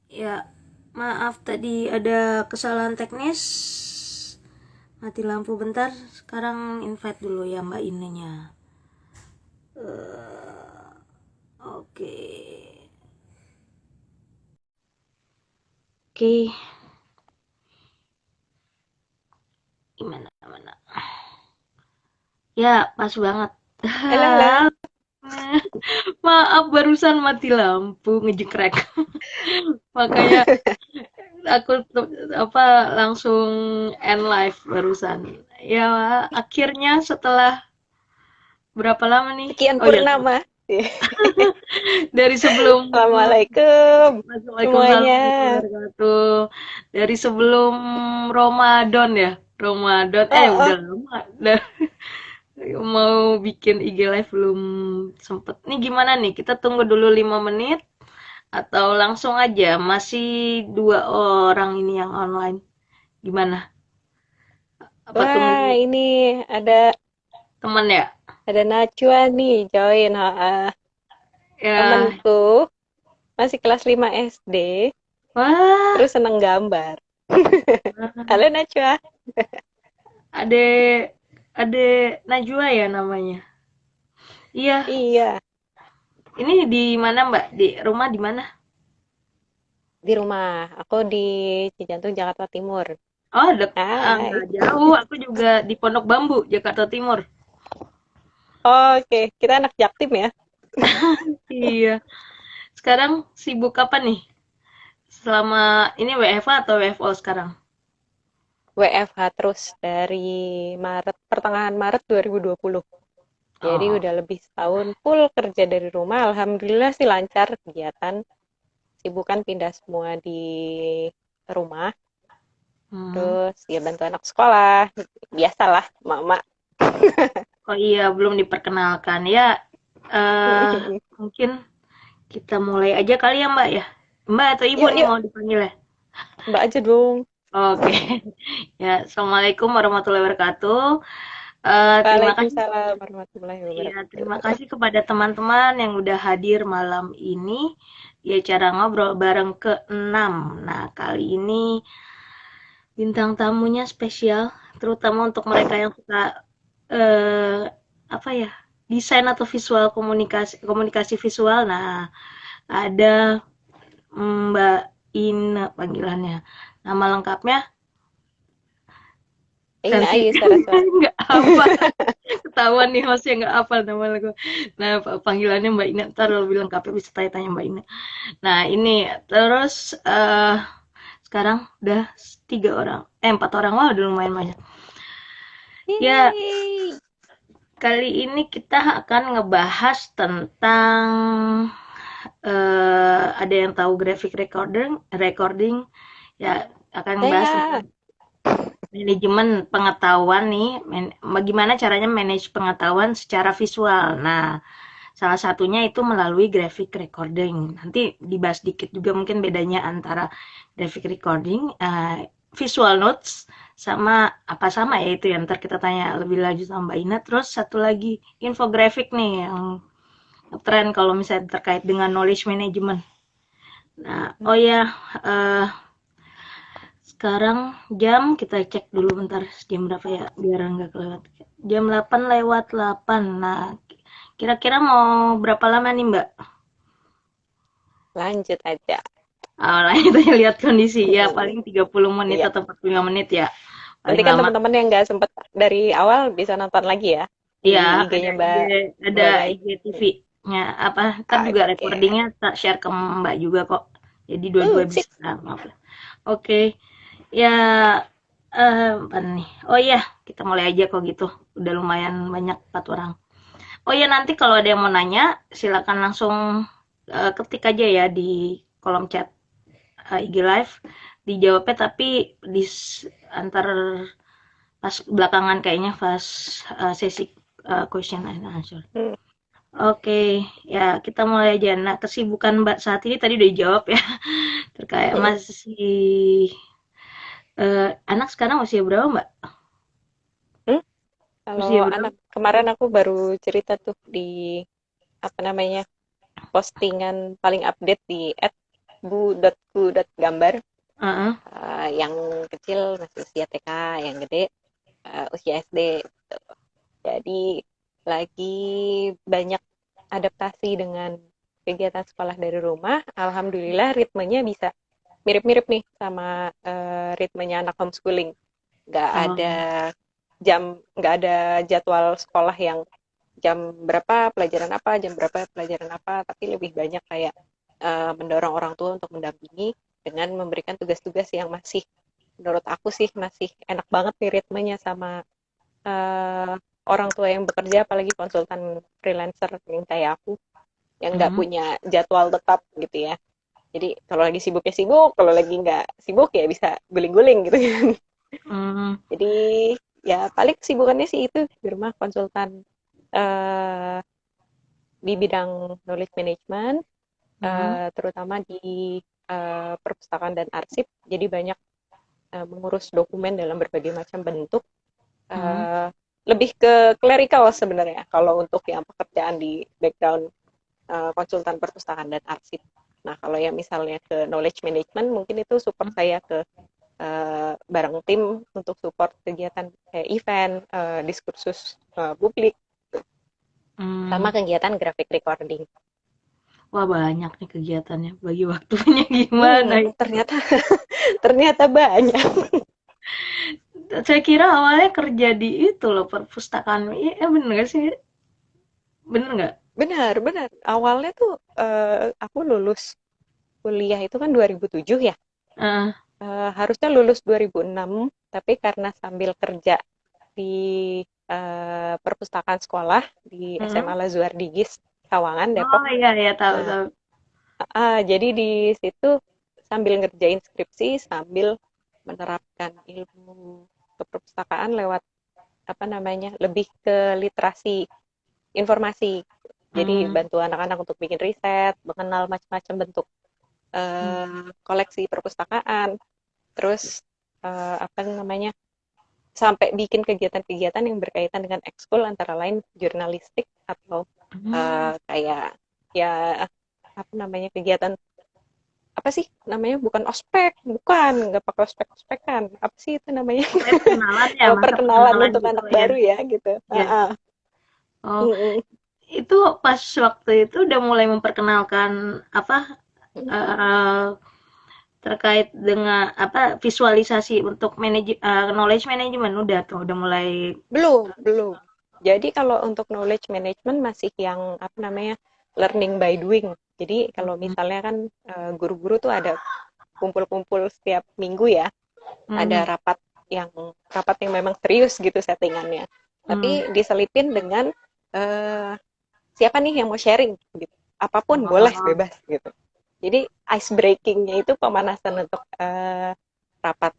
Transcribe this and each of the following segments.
Ya, maaf tadi ada kesalahan teknis. Mati lampu bentar. Sekarang invite dulu ya Mbak Inenya. Oke. Oke. Gimana? Mana? Ya, pas banget. Halo, halo. Maaf barusan mati lampu ngejekrek. Makanya aku apa langsung end live barusan. Ya, akhirnya setelah berapa lama nih? Sekian Oh ya, purnama. dari sebelum Assalamualaikum Waalaikumsalam semuanya. warahmatullahi wabarakatuh. Dari sebelum Ramadan ya, Ramadan. Oh, oh. Udah lama. Udah mau bikin IG live belum sempet. Nih gimana nih? Kita tunggu dulu 5 menit atau langsung aja? Masih dua orang ini yang online. Gimana? Apa Wah, tunggu ini ada teman ya? ada Najwa nih join. Ya, Temenku masih kelas 5 SD, wah, terus seneng gambar. Halo Najwa. ade ade Najwa ya namanya. Iya, Iya, ini di mana Mbak? Di rumah di mana? di rumah. Aku di Cijantung, Jakarta Timur. Oh, Hai. nggak jauh. Aku juga di Pondok Bambu, Jakarta Timur. Oke, kita anak Jaktim ya. Iya. Sekarang sibuk apa nih? Selama ini WFH atau WFO sekarang? WFH terus dari pertengahan Maret 2020. Jadi Oh. udah lebih setahun full kerja dari rumah. Alhamdulillah sih lancar kegiatan. Sibukan pindah semua di rumah. Hmm. Terus ya bantu anak sekolah. Biasalah, mama. Oh iya, belum diperkenalkan ya. eh Mungkin kita mulai aja kali ya Mbak ya. Mbak atau Ibu Yuk, nih yuk. mau dipanggil ya? Mbak aja dong. Oke. Ya, Assalamualaikum warahmatullahi wabarakatuh. Terima kasih. Waalaikumsalam warahmatullahi Ya, terima wabarakatuh. kasih kepada teman-teman yang udah hadir malam ini di acara ngobrol bareng ke-6. Nah, kali ini bintang tamunya spesial, terutama untuk mereka yang suka eh, apa ya, desain atau visual komunikasi komunikasi visual. Nah, ada Mbak Ina panggilannya. Nama lengkapnya Ina nanti Ayu Saraswati. nggak apa, ketahuan nih hostnya nggak apa nama lagu. Nah, panggilannya Mbak Ina. Ntar lebih lengkapnya bisa tanya-tanya Mbak Ina. Nah, ini terus sekarang udah 3 orang, 4 orang. Wah, udah lumayan banyak. Ya, Yeay. kali ini kita akan ngebahas tentang ada yang tahu graphic recording ya, akan ngebahas tentang Saya. manajemen pengetahuan nih, bagaimana caranya manage pengetahuan secara visual. Nah, salah satunya itu melalui graphic recording. Nanti dibahas dikit juga mungkin bedanya antara graphic recording, visual notes, sama apa sama ya itu yang ntar kita tanya lebih lanjut sama Mbak Ina. Terus satu lagi infografik nih yang tren kalau misalnya terkait dengan knowledge management. Nah, oh ya, eh, sekarang jam kita cek dulu bentar jam berapa ya biar nggak kelewat. Jam 8 lewat 8. Nah, kira-kira mau berapa lama nih Mbak? Lanjut aja. Lain tanya lihat kondisi ya paling 30 menit Iya. atau 45 menit ya. Nanti Paling kan lama. teman-teman yang nggak sempet dari awal bisa nonton lagi ya Iya, di ada IG-nya IG, Mbak ada Mbak IGTV-nya apa? Ntar juga Oke. recordingnya tak share ke Mbak juga kok. Jadi dua-dua Sip. bisa. Maaf. Oke. Ya, apa nih? Oh iya, kita mulai aja kok gitu. Udah lumayan banyak 4 orang. Oh iya, nanti kalau ada yang mau nanya, silakan langsung ketik aja ya di kolom chat IG live. Dijawabnya tapi di antar pas belakangan kayaknya pas sesi question and answer. Hmm. Oke, ya kita mulai aja. Nah, kesibukan Mbak saat ini tadi udah dijawab ya. Terkait masih anak sekarang usia berapa Mbak? Hmm? Kalau Usia berapa? anak kemarin aku baru cerita tuh di apa namanya postingan paling update di bu.ku.gambar. Heeh. Yang kecil masih usia TK, yang gede usia SD. Gitu. Jadi lagi banyak adaptasi dengan kegiatan sekolah dari rumah. Alhamdulillah ritmenya bisa mirip-mirip nih sama ritmenya anak homeschooling. Nggak ada Oh. nggak ada jadwal sekolah yang jam berapa pelajaran apa, tapi lebih banyak kayak mendorong orang tua untuk mendampingi dengan memberikan tugas-tugas yang masih, menurut aku sih masih enak banget nih ritmenya sama uh, orang tua yang bekerja, apalagi konsultan freelancer yang kayak aku, yang nggak Mhm. punya jadwal tetap gitu ya. Jadi kalau lagi sibuk ya sibuk, kalau lagi nggak sibuk ya bisa guling-guling gitu kan. Mmm. Jadi ya paling kesibukannya sih itu di rumah konsultan uh, di bidang knowledge management, Mhm. terutama di perpustakaan dan arsip. Jadi banyak mengurus dokumen dalam berbagai macam bentuk. Mhm. Uh, Lebih ke clerical sebenarnya kalau untuk yang pekerjaan di background konsultan perpustakaan dan arsip. Nah, kalau yang misalnya ke knowledge management, mungkin itu support Mhm. saya ke bareng tim untuk support kegiatan kayak event, diskursus publik, sama Mmm. kegiatan graphic recording. Wah, banyak nih kegiatannya, bagi waktunya gimana itu? Ternyata ternyata banyak. Saya kira awalnya kerja di itu loh, perpustakaan. Iya, bener nggak sih? Bener nggak? Benar, benar. Awalnya tuh aku lulus kuliah itu kan 2007 ya. Heeh. Harusnya lulus 2006, tapi karena sambil kerja di perpustakaan sekolah di SMA Mhm. Lazuar Digis, Sawangan, Depok. Oh, iya iya, tahu Nah, tahu. jadi di situ sambil ngerjain skripsi, sambil menerapkan ilmu keperpustakaan lewat apa namanya, lebih ke literasi informasi. Jadi Mmm. bantu anak-anak untuk bikin riset, mengenal macam-macam bentuk Mmm. koleksi perpustakaan, terus apa namanya, sampai bikin kegiatan-kegiatan yang berkaitan dengan ekskul, antara lain jurnalistik atau Mmm. kayak ya apa namanya, kegiatan apa sih namanya, bukan ospek, bukan, nggak pakai ospek-ospekan, apa sih itu namanya, Pokoknya perkenalan ya, masa perkenalan perkenalan untuk gitu anak ya? baru ya gitu. Iya. Oh, Mm-mm. itu pas waktu itu udah mulai memperkenalkan apa, eee, terkait dengan apa, visualisasi untuk knowledge management udah tuh, udah mulai. Belum, belum. Jadi kalau untuk knowledge management masih yang apa namanya, learning by doing. Jadi kalau Mhm. misalnya kan guru-guru tuh ada kumpul-kumpul setiap minggu ya, ada Mhm. rapat yang memang serius gitu settingannya. Mmm. Tapi diselipin dengan eh, siapa nih yang mau sharing gitu. Apapun boleh, Oh. bebas gitu. Jadi ice breakingnya itu pemanasan untuk rapat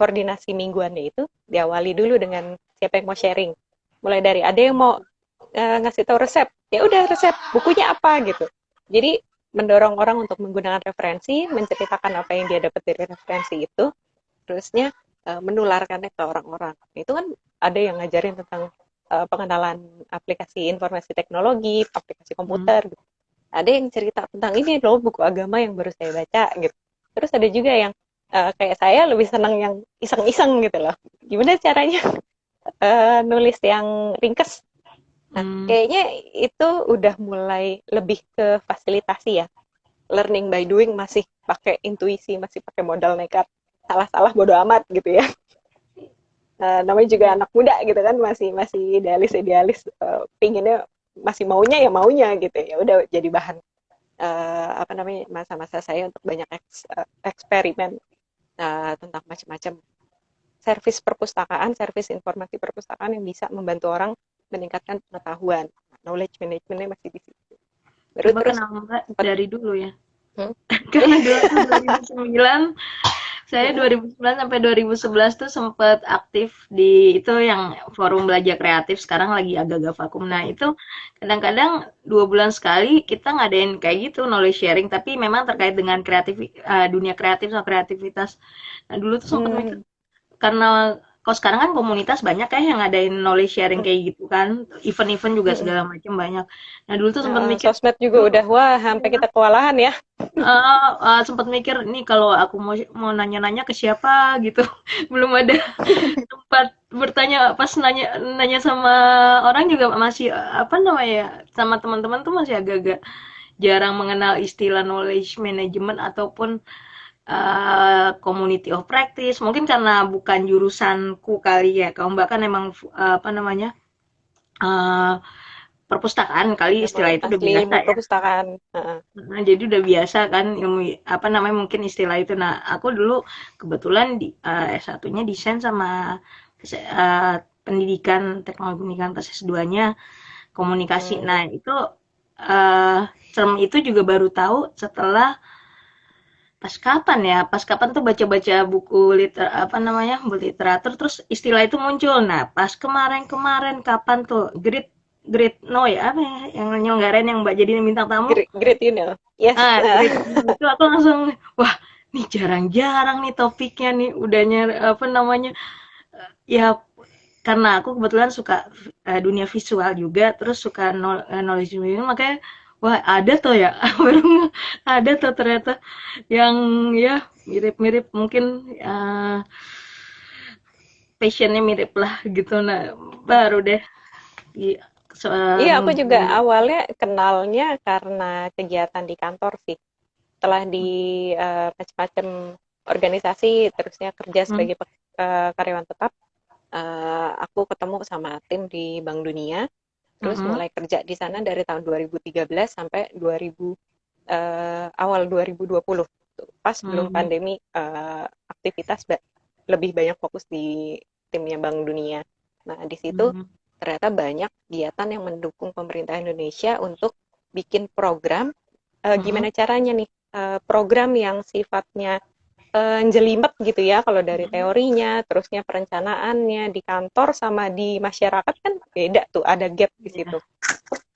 koordinasi mingguannya itu diawali dulu dengan siapa yang mau sharing. Mulai dari ada yang mau ngasih tahu resep, ya udah resep bukunya apa gitu. Jadi mendorong orang untuk menggunakan referensi, menceritakan apa yang dia dapat dari referensi itu, terusnya menularkannya ke orang-orang. Itu kan ada yang ngajarin tentang pengenalan aplikasi informasi teknologi, aplikasi Mhm. komputer. Gitu. Ada yang cerita tentang ini loh buku agama yang baru saya baca gitu. Terus ada juga yang kayak saya lebih senang yang iseng-iseng gitu loh. Gimana caranya nulis yang ringkes. Nah, Mmm. kayaknya itu udah mulai lebih ke fasilitasi ya. Learning by doing masih pakai intuisi, masih pakai modal nekat. Salah-salah bodo amat gitu ya. Namanya juga anak muda gitu kan, masih masih idealis-idealis, pinginnya masih maunya ya maunya gitu. Ya udah jadi bahan apa namanya, masa-masa saya untuk banyak eksperimen tentang macam-macam servis perpustakaan, servis informasi perpustakaan yang bisa membantu orang meningkatkan pengetahuan. Knowledge managementnya masih di situ. Baru Coba terus kenal Mbak sempat, dari dulu ya. hmm? Karena dulu aku 2009, saya 2009 sampai 2011 tuh sempet aktif di itu yang forum belajar kreatif, sekarang lagi agak-agak vakum. Nah, itu kadang-kadang 2 bulan sekali kita ngadain kayak gitu, knowledge sharing, tapi memang terkait dengan dunia kreatif sama kreativitas. Nah, dulu tuh sempet mikir, Hmm, karena kalau sekarang kan komunitas banyak ya yang ngadain knowledge sharing hmm, kayak gitu kan, event-event juga hmm. segala macam banyak. Nah, dulu tuh sempet mikir, Sosmed juga dulu udah, wah, sampai kita kewalahan ya. sempat mikir nih kalau aku mau mau nanya-nanya ke siapa gitu. Belum ada tempat bertanya pas nanya nanya sama orang juga masih apa namanya sama teman-teman tuh masih agak-agak jarang mengenal istilah knowledge management ataupun community of practice. Mungkin karena bukan jurusanku kali ya. Kalau Mbak kan emang apa namanya eh, perpustakaan kali Emang istilah itu udah asli biasa ilmu ya. perpustakaan. Heeh. Nah, jadi udah biasa kan ilmu apa namanya mungkin istilah itu. Nah, aku dulu kebetulan di S1-nya desain sama pendidikan teknologi pendidikan pas S2-nya komunikasi. Hmm. Nah, itu eh term itu juga baru tahu setelah pas kapan ya? Pas kapan tuh baca-baca buku apa namanya? Buku literatur terus istilah itu muncul. Nah, pas kemarin-kemarin kapan tuh? Great No ya apa ya? Yang nyelenggarain yang Mbak jadi bintang tamu. Great, great, you know. Yes. Great No itu aku langsung wah, nih jarang-jarang nih topiknya nih udah nyari apa namanya? Ya karena aku kebetulan suka dunia visual juga, terus suka knowledge management, makanya wah ada tuh ya, baru ada tuh ternyata yang ya mirip-mirip mungkin passionnya mirip lah gitu. Nah baru deh i- Iya, aku juga nunggu. awalnya kenalnya karena kegiatan di kantor sih. Setelah di macam-macam organisasi, terusnya kerja Hmm, sebagai karyawan tetap, aku ketemu sama tim di Bank Dunia, terus mm-mm, mulai kerja di sana dari tahun 2013 sampai 2000, awal 2020. Tuh, pas belum mm, pandemi, aktivitas lebih banyak fokus di timnya Bank Dunia. Nah, di situ mm, ternyata banyak kegiatan yang mendukung pemerintah Indonesia untuk bikin program, mm, gimana caranya nih, program yang sifatnya jelimet gitu ya kalau dari mm, teorinya, terusnya perencanaannya di kantor sama di masyarakat kan beda tuh, ada gap di situ.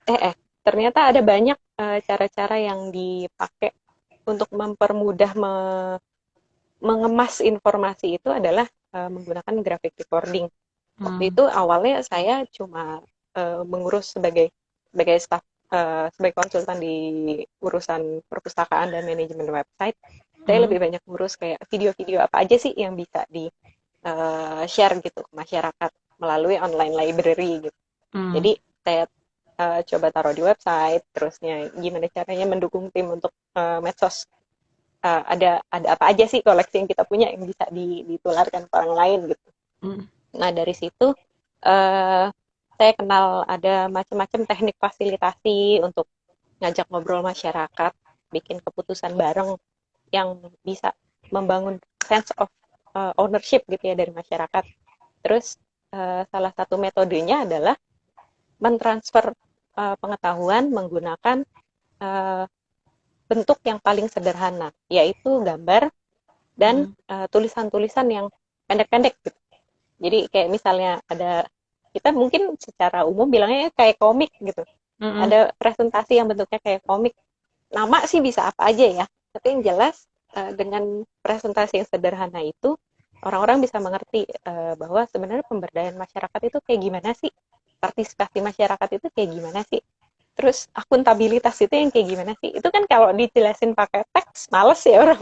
ya, Ternyata ada banyak cara-cara yang dipakai untuk mempermudah mengemas informasi itu adalah menggunakan graphic recording. Waktu mm, itu awalnya saya cuma mengurus sebagai staff, sebagai konsultan di urusan perpustakaan dan manajemen website. Saya mm, lebih banyak ngurus kayak video-video apa aja sih yang bisa di share gitu ke masyarakat melalui online library gitu. mm, Jadi saya coba taruh di website, terusnya gimana caranya mendukung tim untuk medsos. Ada apa aja sih koleksi yang kita punya yang bisa ditularkan ke orang lain gitu. mm, Nah dari situ uh, saya kenal ada macam-macam teknik fasilitasi untuk ngajak ngobrol masyarakat, bikin keputusan bareng yang bisa membangun sense of ownership gitu ya dari masyarakat. Terus salah satu metodenya adalah mentransfer pengetahuan menggunakan uh, bentuk yang paling sederhana, yaitu gambar dan mm, tulisan-tulisan yang pendek-pendek gitu. Jadi kayak misalnya ada kita mungkin secara umum bilangnya kayak komik gitu. mm, Ada presentasi yang bentuknya kayak komik. Nama sih bisa apa aja ya, tapi yang jelas dengan presentasi yang sederhana itu orang-orang bisa mengerti bahwa sebenarnya pemberdayaan masyarakat itu kayak gimana sih, partisipasi masyarakat itu kayak gimana sih, terus akuntabilitas itu yang kayak gimana sih. Itu kan kalau dijelasin pakai teks males ya orang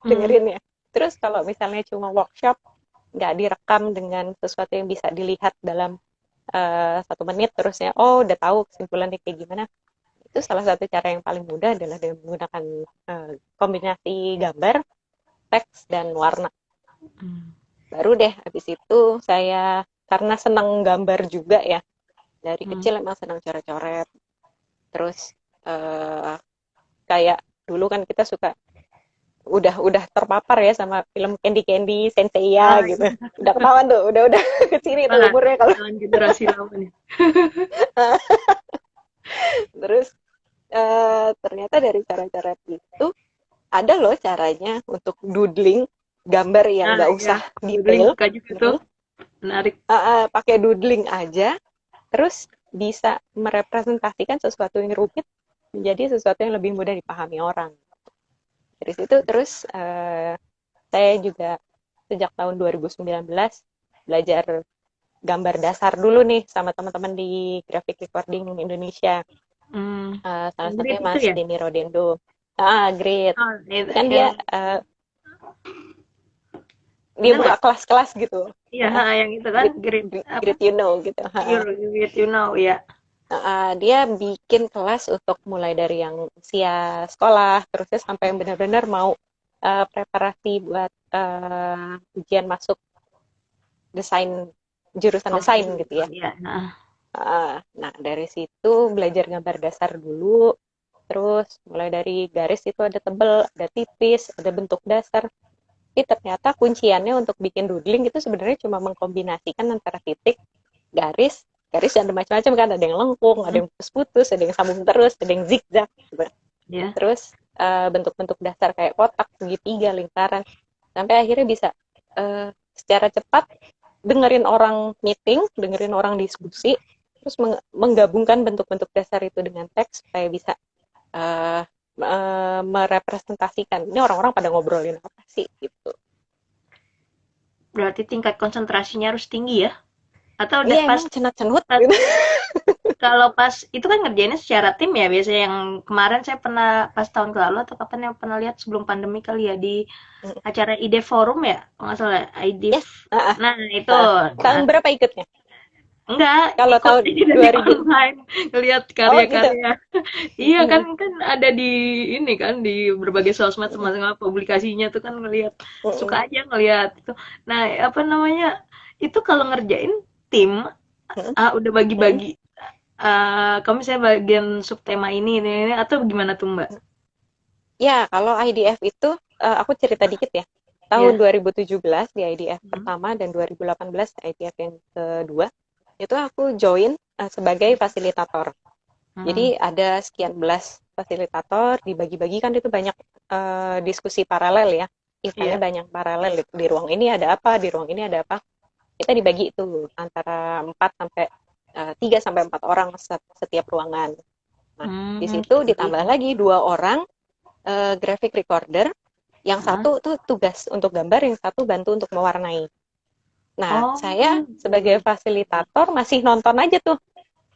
mm, dengerin ya. Terus kalau misalnya cuma workshop nggak direkam dengan sesuatu yang bisa dilihat dalam 1 menit terusnya oh udah tahu kesimpulannya kayak gimana, itu salah satu cara yang paling mudah adalah dengan menggunakan kombinasi gambar, teks, dan warna. mm, Baru deh habis itu saya karena senang gambar juga ya, dari mm. kecil emang senang coret-coret. Terus eh, kayak dulu kan kita suka udah terpapar ya sama film Candy Candy Senseiya Ah, gitu. Udah ketahuan tuh, udah ke sini tuh wah, umurnya kalau. ketahuan generasi lama nih. Terus ternyata dari cara-cara itu ada loh caranya untuk doodling gambar yang Ah, nggak ya, usah doodling detail. suka juga tuh, menarik. Pakai doodling aja, terus bisa merepresentasikan sesuatu yang rumit menjadi sesuatu yang lebih mudah dipahami orang. Dari situ terus saya juga sejak tahun 2019 belajar gambar dasar dulu nih sama teman-teman di Graphic Recording Indonesia. Hmm, Salah mirip satunya itu Mas ya? Denny Rodendo. Grid. Oh, itu Kan dia yang dia itu buka nggak? kelas-kelas gitu. Iya, Ah, yang itu kan Grid, grid apa? Grid you know gitu. You know ya. Dia bikin kelas untuk mulai dari yang usia sekolah, terusnya sampai yang benar-benar mau preparasi buat ujian masuk desain, jurusan desain Kompetisi gitu ya. ya. Nah, Nah, dari situ belajar gambar dasar dulu, terus mulai dari garis itu ada tebel, ada tipis, ada bentuk dasar. Tapi ternyata kunciannya untuk bikin doodling itu sebenarnya cuma mengkombinasikan antara titik, garis, garis ada macam-macam kan, ada yang lengkung, ada yang putus-putus, ada yang sambung terus, ada yang zigzag gitu. ya. Terus bentuk-bentuk dasar kayak kotak, segitiga, lingkaran, sampai akhirnya bisa secara cepat dengerin orang meeting, dengerin orang diskusi, terus menggabungkan bentuk-bentuk dasar itu dengan teks supaya bisa uh, merepresentasikan ini orang-orang pada ngobrolin apa sih gitu. Berarti tingkat konsentrasinya harus tinggi ya? Atau udah Iya pas emang cenut-cenut pas gitu. kalau pas itu kan ngerjainnya secara tim ya biasanya yang kemarin saya pernah pas tahun lalu atau kapan yang pernah lihat sebelum pandemi kali ya di acara ide forum ya kalau nggak salah ide Ya, uh, nah itu uh. nah Tahun berapa ikutnya? enggak Kalau ikut tahun ini dari 2000. online ngelihat Oh gitu. karya-karya iya kan kan ada di ini kan di berbagai sosmed sama publikasinya tuh kan ngelihat suka aja ngelihat itu nah apa namanya itu kalau ngerjain tim udah bagi-bagi kamu saya bagian subtema ini atau gimana tuh Mbak? Ya, kalau IDF itu aku cerita dikit ya. Tahun Ya. 2017 di IDF Hmm. pertama dan 2018 IDF yang kedua, itu aku join sebagai fasilitator. Hmm. Jadi ada sekian belas fasilitator, dibagi-bagi kan itu banyak diskusi paralel ya. Eventnya Iya. banyak paralel. Di ruang ini ada apa, di ruang ini ada apa. Kita dibagi itu antara 4 sampai 3 sampai 4 orang setiap ruangan. Nah, di Hmm, situ jadi ditambah lagi 2 orang graphic recorder, yang ah. satu tuh tugas untuk gambar, yang satu bantu untuk mewarnai. Nah, Oh, saya sebagai fasilitator masih nonton aja tuh.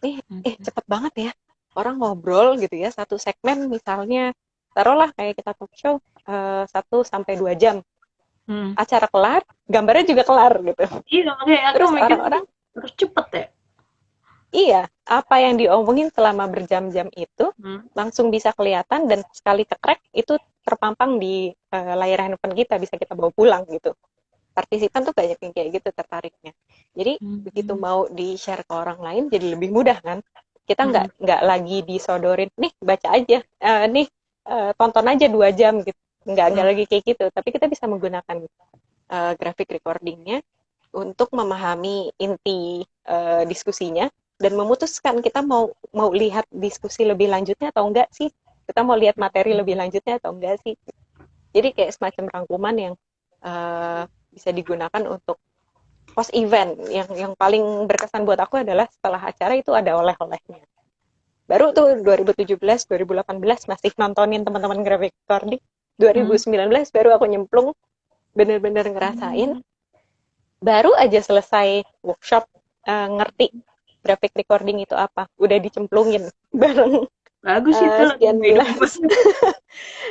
mhm. Cepet banget ya. Orang ngobrol gitu ya, satu segmen misalnya, taruhlah kayak kita talk show, 1 sampai 2 jam. Hmm. Acara kelar, gambarnya juga kelar gitu. Iya, makanya aku Terus mikir orang-orang, harus cepet ya. iya, apa yang diomongin selama berjam-jam itu Hmm. langsung bisa kelihatan dan sekali kekrek itu terpampang di layar handphone kita, bisa kita bawa pulang gitu. Partisipan tuh banyak yang kayak gitu tertariknya. Jadi begitu Hmm. mau di-share ke orang lain jadi lebih mudah kan. Kita nggak Hmm. nggak lagi disodorin, nih baca aja, nih tonton aja 2 jam gitu. Nggak Hmm. lagi kayak gitu. Tapi kita bisa menggunakan graphic recordingnya untuk memahami inti diskusinya dan memutuskan kita mau mau lihat diskusi lebih lanjutnya atau enggak sih. Kita mau lihat materi lebih lanjutnya atau enggak sih. Jadi kayak semacam rangkuman yang bisa digunakan untuk post event. Yang paling berkesan buat aku adalah setelah acara itu ada oleh-olehnya. Baru tuh 2017, 2018 masih nontonin teman-teman graphic recording. Hmm. 2019 baru aku nyemplung bener-bener ngerasain. Hmm. Baru aja selesai workshop ngerti graphic recording itu apa. Udah dicemplungin bareng Bagus itu learning sekian by doing belas. banget.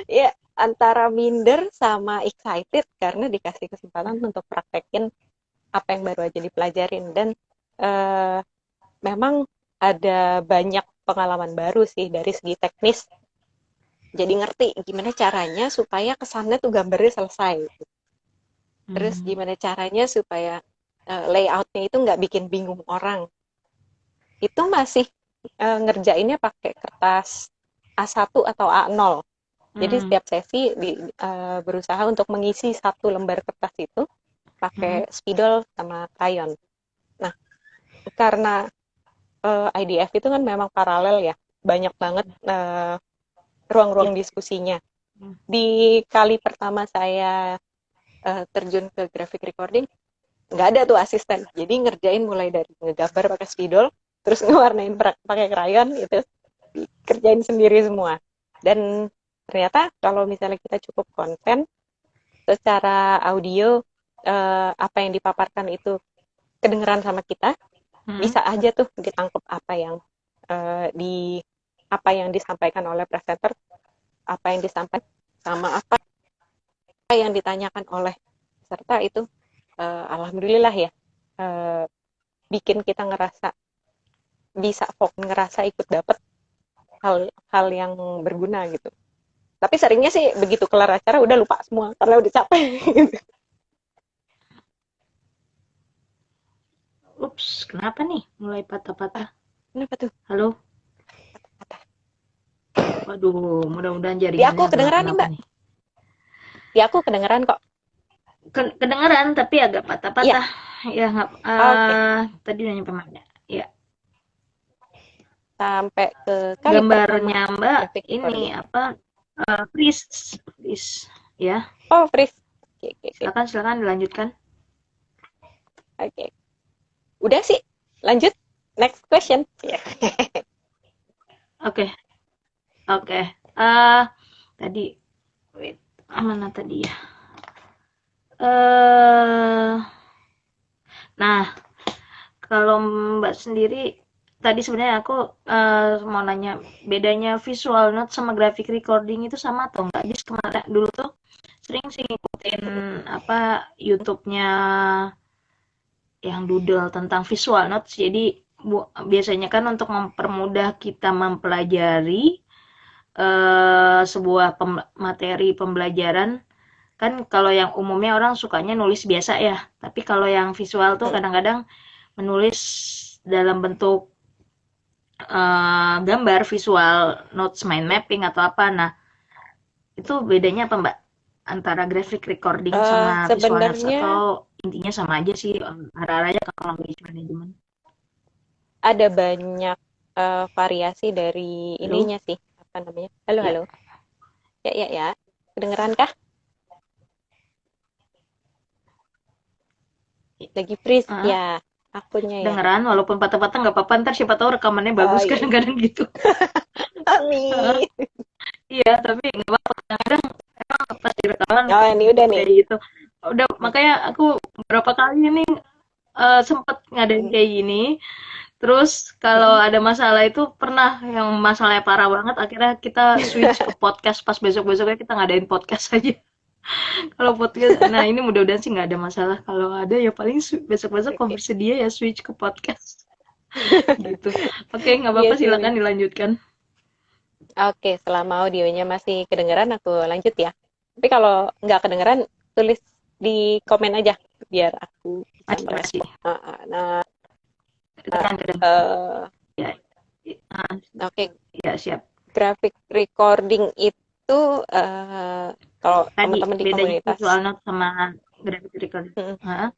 Ya, antara minder sama excited karena dikasih kesempatan untuk praktekin apa yang baru aja dipelajarin. Dan uh, memang ada banyak pengalaman baru sih dari segi teknis. Jadi ngerti gimana caranya supaya kesannya tuh gambarnya selesai. Terus Hmm. gimana caranya supaya layoutnya itu nggak bikin bingung orang. Itu masih ngerjainnya pakai kertas A1 atau A0. Jadi Hmm. setiap sesi berusaha untuk mengisi satu lembar kertas itu Hmm. pakai spidol sama crayon. Nah, karena IDF itu kan memang paralel ya, banyak banget Ya. ruang-ruang diskusinya. Hmm. Di kali pertama saya terjun ke graphic recording, nggak ada tuh asisten. Jadi ngerjain mulai dari ngegambar pakai spidol, terus ngewarnain pakai crayon gitu, kerjain sendiri semua. Dan ternyata kalau misalnya kita cukup konsen, secara audio apa yang dipaparkan itu kedengeran sama kita, Hmm. bisa aja tuh ditangkap apa yang di apa yang disampaikan oleh presenter apa yang disampaikan sama apa yang ditanyakan oleh peserta itu alhamdulillah ya bikin kita ngerasa ikut dapet hal yang berguna gitu. Tapi seringnya sih begitu kelar acara udah lupa semua karena udah capek. Ups, kenapa nih? Mulai patah-patah. Kenapa tuh? Halo? Patah. Waduh, mudah-mudahan Di aku jaringannya nggak kedengeran nih kenapa Mbak. nih. Di aku kedengeran kok. Kedengeran tapi agak Iya. patah-patah. Ya, nggak. Oke. Tadi udah nyampe mana? Ya, Sampai ke kali pertama gambarnya Mbak graphic ini recording. apa? Freeze, ya. Oh, freeze. Oke, oke, oke. Silakan dilanjutkan. Oke. Udah sih. Lanjut. Next question. Ya. Oke, oke. Eh, tadi, wait, mana tadi ya? Nah, kalau Mbak sendiri, tadi sebenarnya aku mau nanya, bedanya visual note sama graphic recording itu sama atau enggak? Jadi kemarin dulu tuh sering sih ngikutin apa YouTube-nya yang doodle tentang visual notes. Jadi biasanya kan untuk mempermudah kita mempelajari sebuah materi pembelajaran kan kalau yang umumnya orang sukanya nulis biasa ya. Tapi kalau yang visual tuh kadang-kadang menulis dalam bentuk gambar visual notes mind mapping atau apa. Nah, itu bedanya apa Mbak? Antara graphic recording sama visual notes atau Sebenarnya intinya sama aja sih arah-arahnya ke language management. ada banyak variasi dari Halo? ininya sih. Apa namanya? Halo, Ya. halo. Ya, ya, ya. Kedengeran kah? Lagi freeze? Uh, Ya, akunnya ya. dengeran walaupun patah-patah nggak apa-apa ntar siapa tahu rekamannya Oh bagus iya. kadang-kadang gitu. Amin. Iya tapi nggak apa-apa kadang-kadang emang pas di rekaman Oh, ini udah nih. kayak gitu. Udah makanya aku beberapa kali ini sempet ngadain kayak gini. Terus kalau ada masalah itu pernah yang masalahnya parah banget, akhirnya kita switch ke podcast pas besok-besoknya kita ngadain podcast aja. Kalau podcast, nah ini mudah-mudahan sih nggak ada masalah. Kalau ada ya paling besok-besok kalau Oke. bersedia ya switch ke podcast gitu. Oke, nggak Iya apa-apa sih. silakan dilanjutkan. Oke, selama audionya masih kedengeran, aku lanjut ya. Tapi kalau nggak kedengeran, tulis di komen aja biar aku bisa Masih masih. merespon. Nah, Kedengeran kedengeran. eh, Ya, ah, oke, ya siap. graphic recording itu kalau Tadi teman-teman di bedanya komunitas visual note sama graphic recording. hmm, Hah?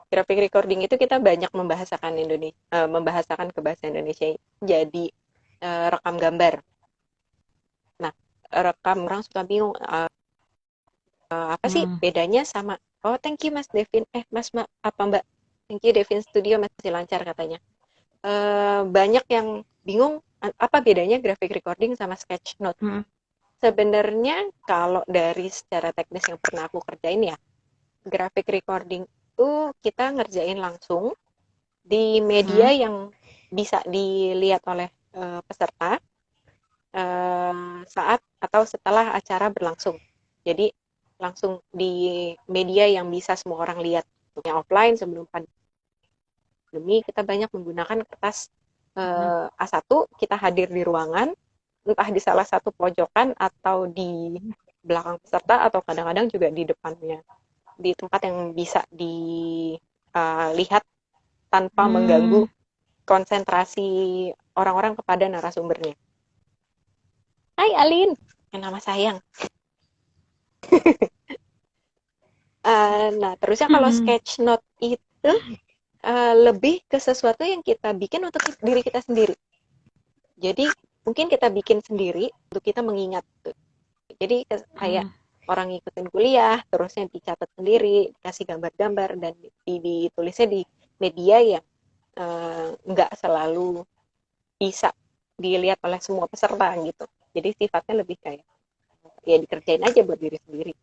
graphic recording itu kita banyak membahasakan membahasakan ke bahasa Indonesia jadi rekam gambar. Nah, rekam orang suka bingung apa sih Hmm. bedanya sama oh thank you Mas Devin Mas apa Mbak thank you Devin Studio masih lancar katanya banyak yang bingung apa bedanya graphic recording sama sketch note. Hmm. Sebenarnya kalau dari secara teknis yang pernah aku kerjain ya, graphic recording itu kita ngerjain langsung di media Hmm. yang bisa dilihat oleh peserta saat atau setelah acara berlangsung. Jadi langsung di media yang bisa semua orang lihat. Yang offline sebelum pandemi kita banyak menggunakan kertas Hmm. A1, kita hadir di ruangan, entah di salah satu pojokan atau di belakang peserta atau kadang-kadang juga di depannya, di tempat yang bisa dilihat tanpa Hmm. mengganggu konsentrasi orang-orang kepada narasumbernya. Hai Alin, nama sayang. Nah, terusnya kalau Hmm. sketch note itu lebih ke sesuatu yang kita bikin untuk diri kita sendiri. Jadi mungkin kita bikin sendiri untuk kita mengingat. Jadi kayak Hmm. orang ngikutin kuliah, terusnya dicatat sendiri, dikasih gambar-gambar dan ditulisnya di media yang nggak selalu bisa dilihat oleh semua peserta gitu. Jadi sifatnya lebih kayak ya dikerjain aja buat diri sendiri.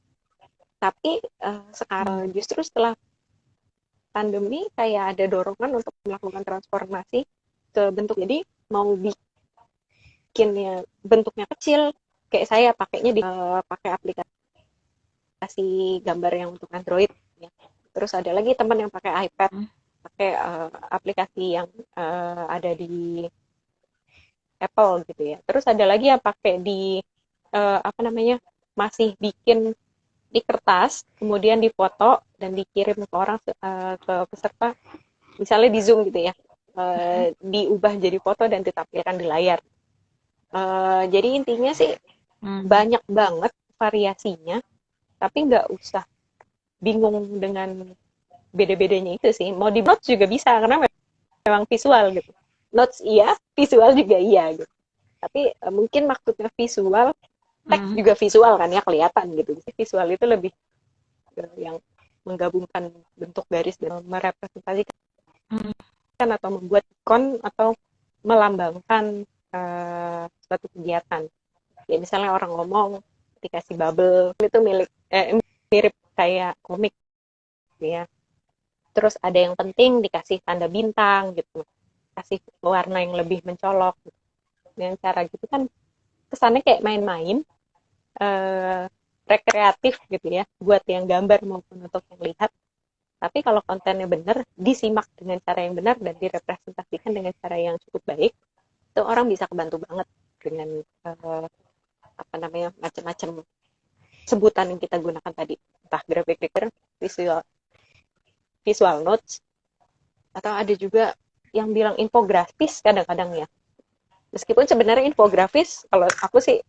Tapi sekarang Hmm. justru setelah pandemi kayak ada dorongan untuk melakukan transformasi ke bentuk jadi mau bikinnya bentuknya kecil kayak saya pakainya pakai aplikasi gambar yang untuk Android ya. Terus ada lagi teman yang pakai iPad, Hmm. pakai aplikasi yang ada di Apple gitu ya. Terus ada lagi yang pakai di apa namanya, masih bikin di kertas, kemudian difoto dan dikirim ke orang, ke peserta, misalnya di Zoom gitu ya. Diubah jadi foto dan ditampilkan di layar. Jadi intinya sih Hmm. banyak banget variasinya, tapi nggak usah bingung dengan beda-bedanya itu sih. Mau di notes juga bisa karena memang visual gitu. Notes iya, visual juga iya gitu. Tapi mungkin maksudnya visual, teks Hmm. juga visual kan ya, kelihatan gitu. Jadi visual itu lebih yang menggabungkan bentuk garis dan merepresentasikan Hmm. atau membuat ikon atau melambangkan suatu kegiatan. Ya misalnya orang ngomong dikasih bubble itu mirip kayak komik ya. Terus ada yang penting dikasih tanda bintang gitu, kasih warna yang lebih mencolok. Dengan cara gitu kan kesannya kayak main-main, eh, rekreatif gitu ya, buat yang gambar maupun untuk yang lihat. Tapi kalau kontennya benar, disimak dengan cara yang benar dan direpresentasikan dengan cara yang cukup baik, itu orang bisa kebantu banget dengan apa namanya, macam-macam sebutan yang kita gunakan tadi, entah graphic designer, visual visual notes, atau ada juga yang bilang infografis kadang-kadang ya. Meskipun sebenarnya infografis, kalau aku sih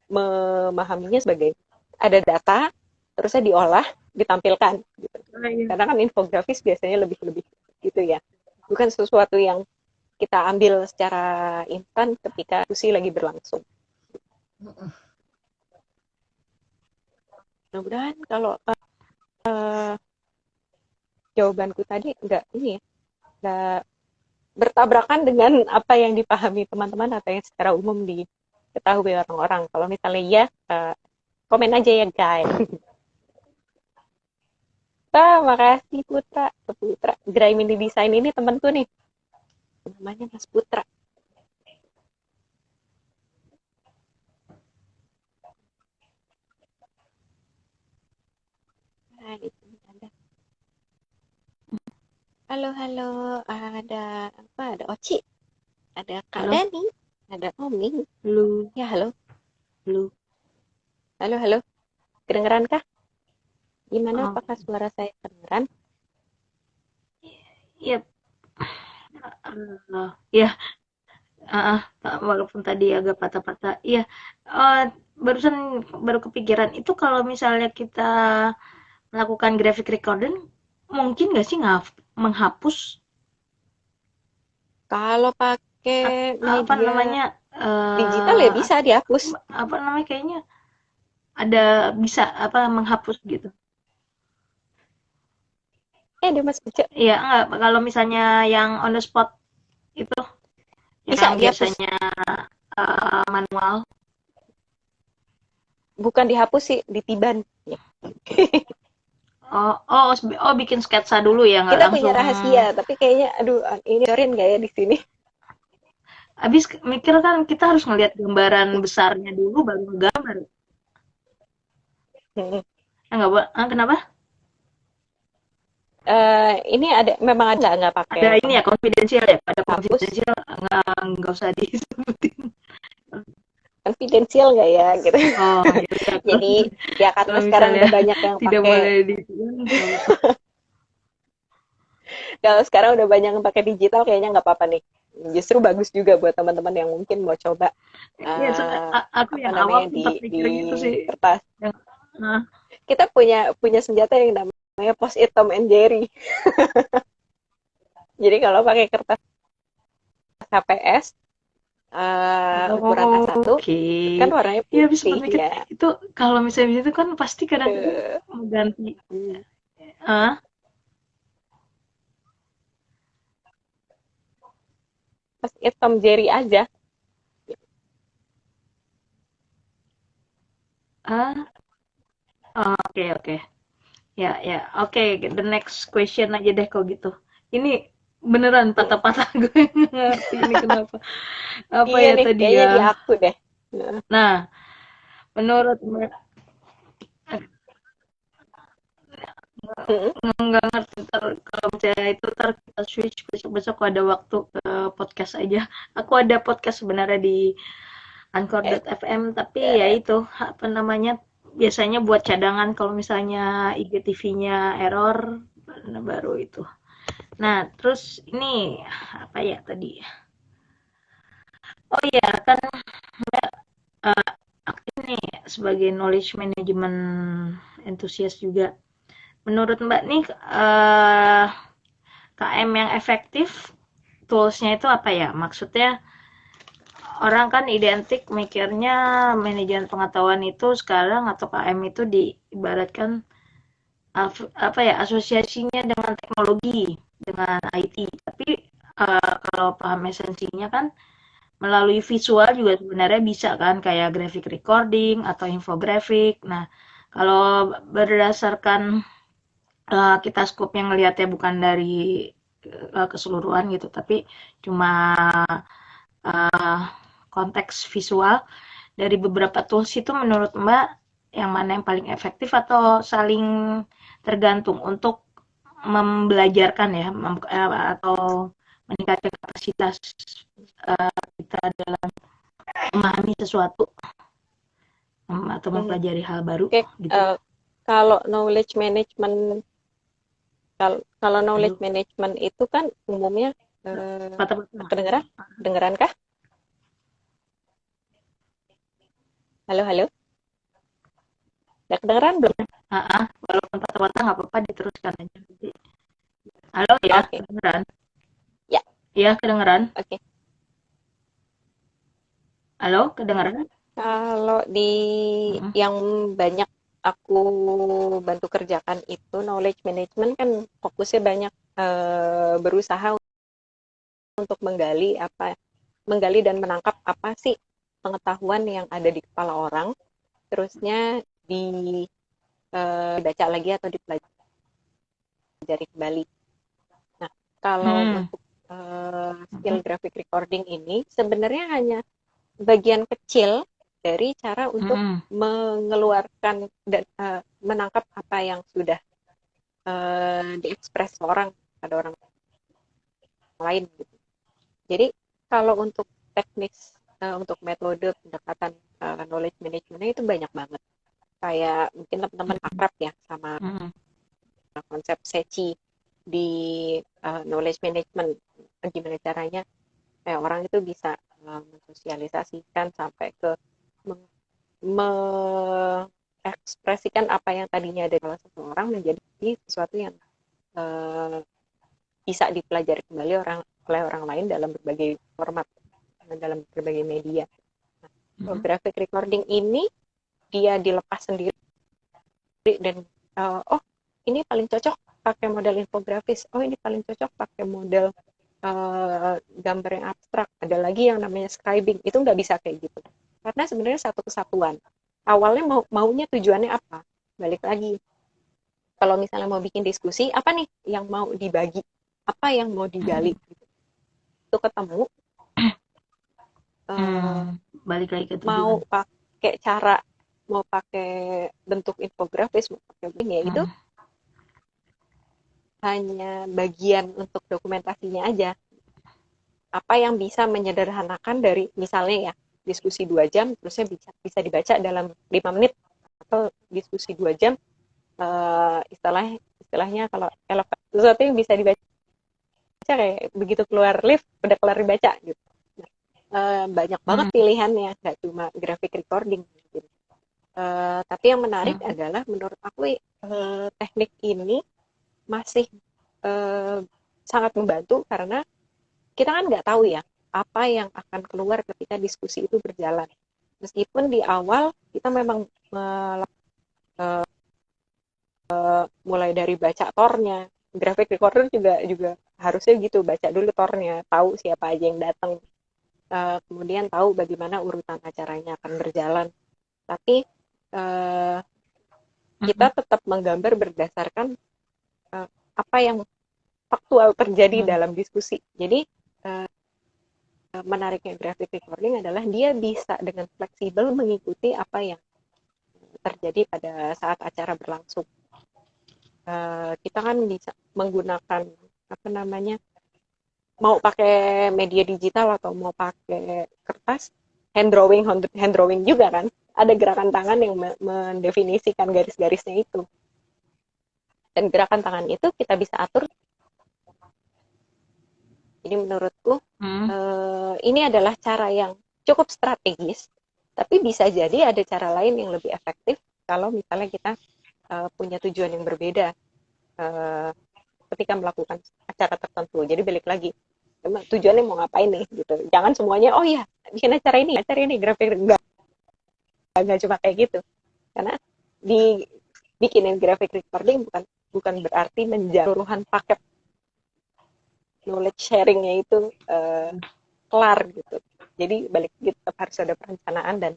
memahaminya sebagai ada data, terusnya diolah, ditampilkan. Gitu. Oh, iya. Karena kan infografis biasanya lebih-lebih gitu ya. Bukan sesuatu yang kita ambil secara instan ketika diskusi lagi berlangsung. Mudah-mudahan kalau jawabanku tadi enggak ini ya, enggak bertabrakan dengan apa yang dipahami teman-teman atau yang secara umum diketahui orang-orang. Kalau misalnya iya, komen aja ya guys. Makasih Putra. Putra. Gerai Mini Design ini temanku nih. Namanya Mas Putra. Nah, itu ada. Halo, halo. Ada apa? Ada Oci. Ada Kak Halo, Dani. Ada Oming. halo, Ya, halo. halo. Halo, halo. Kedengeran kah? Gimana? Oh, Apakah suara saya kedengeran? iya. Ya, walaupun tadi agak patah-patah. Iya, eh, barusan baru kepikiran itu kalau misalnya kita melakukan graphic recording, mungkin nggak sih menghapus Kalau pakai apa media namanya digital ya bisa dihapus. apa namanya kayaknya ada bisa apa menghapus gitu. Ada Mas Uce. Iya, enggak kalau misalnya yang on the spot itu Bisa yang dihapus. biasanya manual. Bukan dihapus sih, ditiban. Ya. Oh, oh, oh bikin sketsa dulu ya, nggak Kita punya langsung. rahasia, tapi kayaknya aduh ini orin nggak ya di sini? Habis mikir kan kita harus ngelihat gambaran besarnya dulu baru ngegambar. Hmm. Enggak, kenapa? Ini ada memang ada nggak pakai Ada ini ya, konfidensial ya. Pada hapus konfidensial nggak usah disebutin. konfidensial nggak ya gitu. Oh, ya udah. Jadi ya karena Kalau sekarang misalnya udah banyak yang tidak pakai, boleh di nggak usah. kalau sekarang udah banyak yang pakai digital kayaknya nggak apa-apa nih. Justru bagus juga buat teman-teman yang mungkin mau coba Iya, aku apa yang awam namanya sempat di mikir gitu sih. kertas. Yang, nah, Kita punya punya senjata yang namanya post-it Tom and Jerry. Jadi kalau pakai kertas HPS ukuran oh, A1 oke. kan warnanya Iya, habis putih sempat mikir ya. itu kalau misalnya itu kan pasti kadang-kadang Eh, mengganti. hmm, Ah, post-it Tom Jerry aja. ah, oke oke. Ya, ya. Oke, the next question aja deh kalau gitu. Ini beneran Hmm. patah-patah gue nggak ngerti ini kenapa. Apa Iya ya nih, tadi kayaknya ya? di aku deh. Nah, Nah, Menurut Mbak, Mm-mm. nggak ngerti ntar kalau misalnya itu ntar kita switch besok-besok ada waktu ke podcast aja. Aku ada podcast sebenarnya di Eh, Anchor.fm tapi ya itu apa namanya biasanya buat cadangan kalau misalnya IGTV-nya error nah, baru itu. Nah, terus ini apa ya tadi? Oh iya kan eh, aku ini sebagai knowledge management enthusiast juga. Menurut Mbak nih KM yang efektif toolsnya itu apa ya? Maksudnya orang kan identik mikirnya manajemen pengetahuan itu sekarang atau KM itu diibaratkan apa ya asosiasinya dengan teknologi, dengan IT. Tapi kalau paham esensinya kan melalui visual juga sebenarnya bisa kan kayak graphic recording atau infografik. Nah, kalau berdasarkan kita scope yang ngelihatnya bukan dari keseluruhan gitu, tapi cuma uh, konteks visual dari beberapa tools itu menurut Mbak yang mana yang paling efektif atau saling tergantung untuk membelajarkan ya atau meningkatkan kapasitas kita dalam memahami sesuatu atau mhm. mempelajari hal baru Oke, gitu. kalau knowledge management, kalau knowledge Halo, management itu kan umumnya, eh, patah-patah. kedengeran? Kedengeran kah? Halo, halo? Udah kedengeran belum? Walaupun patah-patah nggak apa-apa diteruskan aja. Halo ya, Oke, kedengeran? ya, Iya, kedengeran. oke. Halo, kedengeran? Kalau di Mm-mm. yang banyak aku bantu kerjakan itu knowledge management kan fokusnya banyak, berusaha untuk menggali dan menangkap apa sih pengetahuan yang ada di kepala orang, terusnya dibaca lagi atau dipelajari kembali. Nah, kalau Hmm. untuk skill graphic recording ini sebenarnya hanya bagian kecil dari cara untuk Mm-mm. mengeluarkan dan menangkap apa yang sudah diekspres orang pada orang lain gitu. Jadi kalau untuk teknis untuk metode pendekatan knowledge management itu banyak banget. Kayak mungkin teman-teman akrab ya sama Mm-mm. konsep SECI di knowledge management. Gimana caranya orang itu bisa mensosialisasikan sampai ke mengekspresikan apa yang tadinya ada dalam seseorang menjadi sesuatu yang eh, bisa dipelajari kembali oleh orang lain dalam berbagai format, dalam berbagai media. Nah, Mm-mm. graphic recording ini dia dilepas sendiri dan oh ini paling cocok pakai model infografis, oh ini paling cocok pakai model gambar yang abstrak, ada lagi yang namanya scribing, itu nggak bisa kayak gitu karena sebenarnya satu kesatuan. Awalnya maunya tujuannya apa, balik lagi kalau misalnya mau bikin diskusi apa nih yang mau dibagi, apa yang mau digali, itu ketemu eh, Hmm. Balik lagi ke mau tujuan. pakai cara, mau pakai bentuk infografis, mau pakai link, ya itu Mm-mm. hanya bagian untuk dokumentasinya aja. Apa yang bisa menyederhanakan dari misalnya ya diskusi 2 jam terusnya bisa dibaca dalam 5 menit, atau diskusi 2 jam istilahnya kalau sesuatu yang bisa dibaca kayak begitu keluar lift udah kelar dibaca gitu. Nah, banyak banget Mm. pilihannya, nggak cuma graphic recording gitu. Tapi yang menarik Mm. adalah menurut aku teknik ini masih eh, sangat membantu karena kita kan nggak tahu ya apa yang akan keluar ketika diskusi itu berjalan. Meskipun di awal kita memang mulai dari baca tornya, graphic recorder juga harusnya gitu, baca dulu tornya, tahu siapa aja yang datang, kemudian tahu bagaimana urutan acaranya akan berjalan. Tapi uh, kita Mm. tetap menggambar berdasarkan apa yang faktual terjadi Mm. dalam diskusi. Jadi menariknya graphic recording adalah dia bisa dengan fleksibel mengikuti apa yang terjadi pada saat acara berlangsung. Kita kan bisa menggunakan apa namanya, mau pakai media digital atau mau pakai kertas, hand drawing juga kan. Ada gerakan tangan yang mendefinisikan garis-garisnya itu. Dan gerakan tangan itu kita bisa atur. Jadi menurutku Hmm. ini adalah cara yang cukup strategis, tapi bisa jadi ada cara lain yang lebih efektif kalau misalnya kita punya tujuan yang berbeda uh, ketika melakukan acara tertentu. Jadi balik lagi, tujuannya mau ngapain nih gitu. Jangan semuanya oh ya bikin acara ini grafik, enggak cuma kayak gitu. Karena di bikinin graphic recording bukan berarti menjaruhan paket knowledge sharingnya itu kelar gitu. Jadi balik tetap harus ada perencanaan dan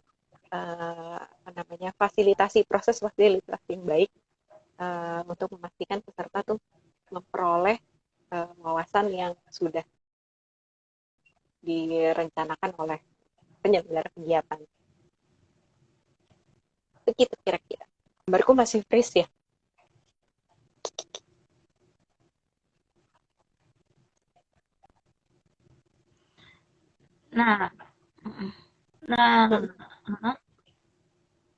apa namanya, proses fasilitasi yang baik untuk memastikan peserta tuh memperoleh wawasan yang sudah direncanakan oleh penyelenggara kegiatan. Begitu kira-kira. Gambarku masih freeze ya. Nah, nah,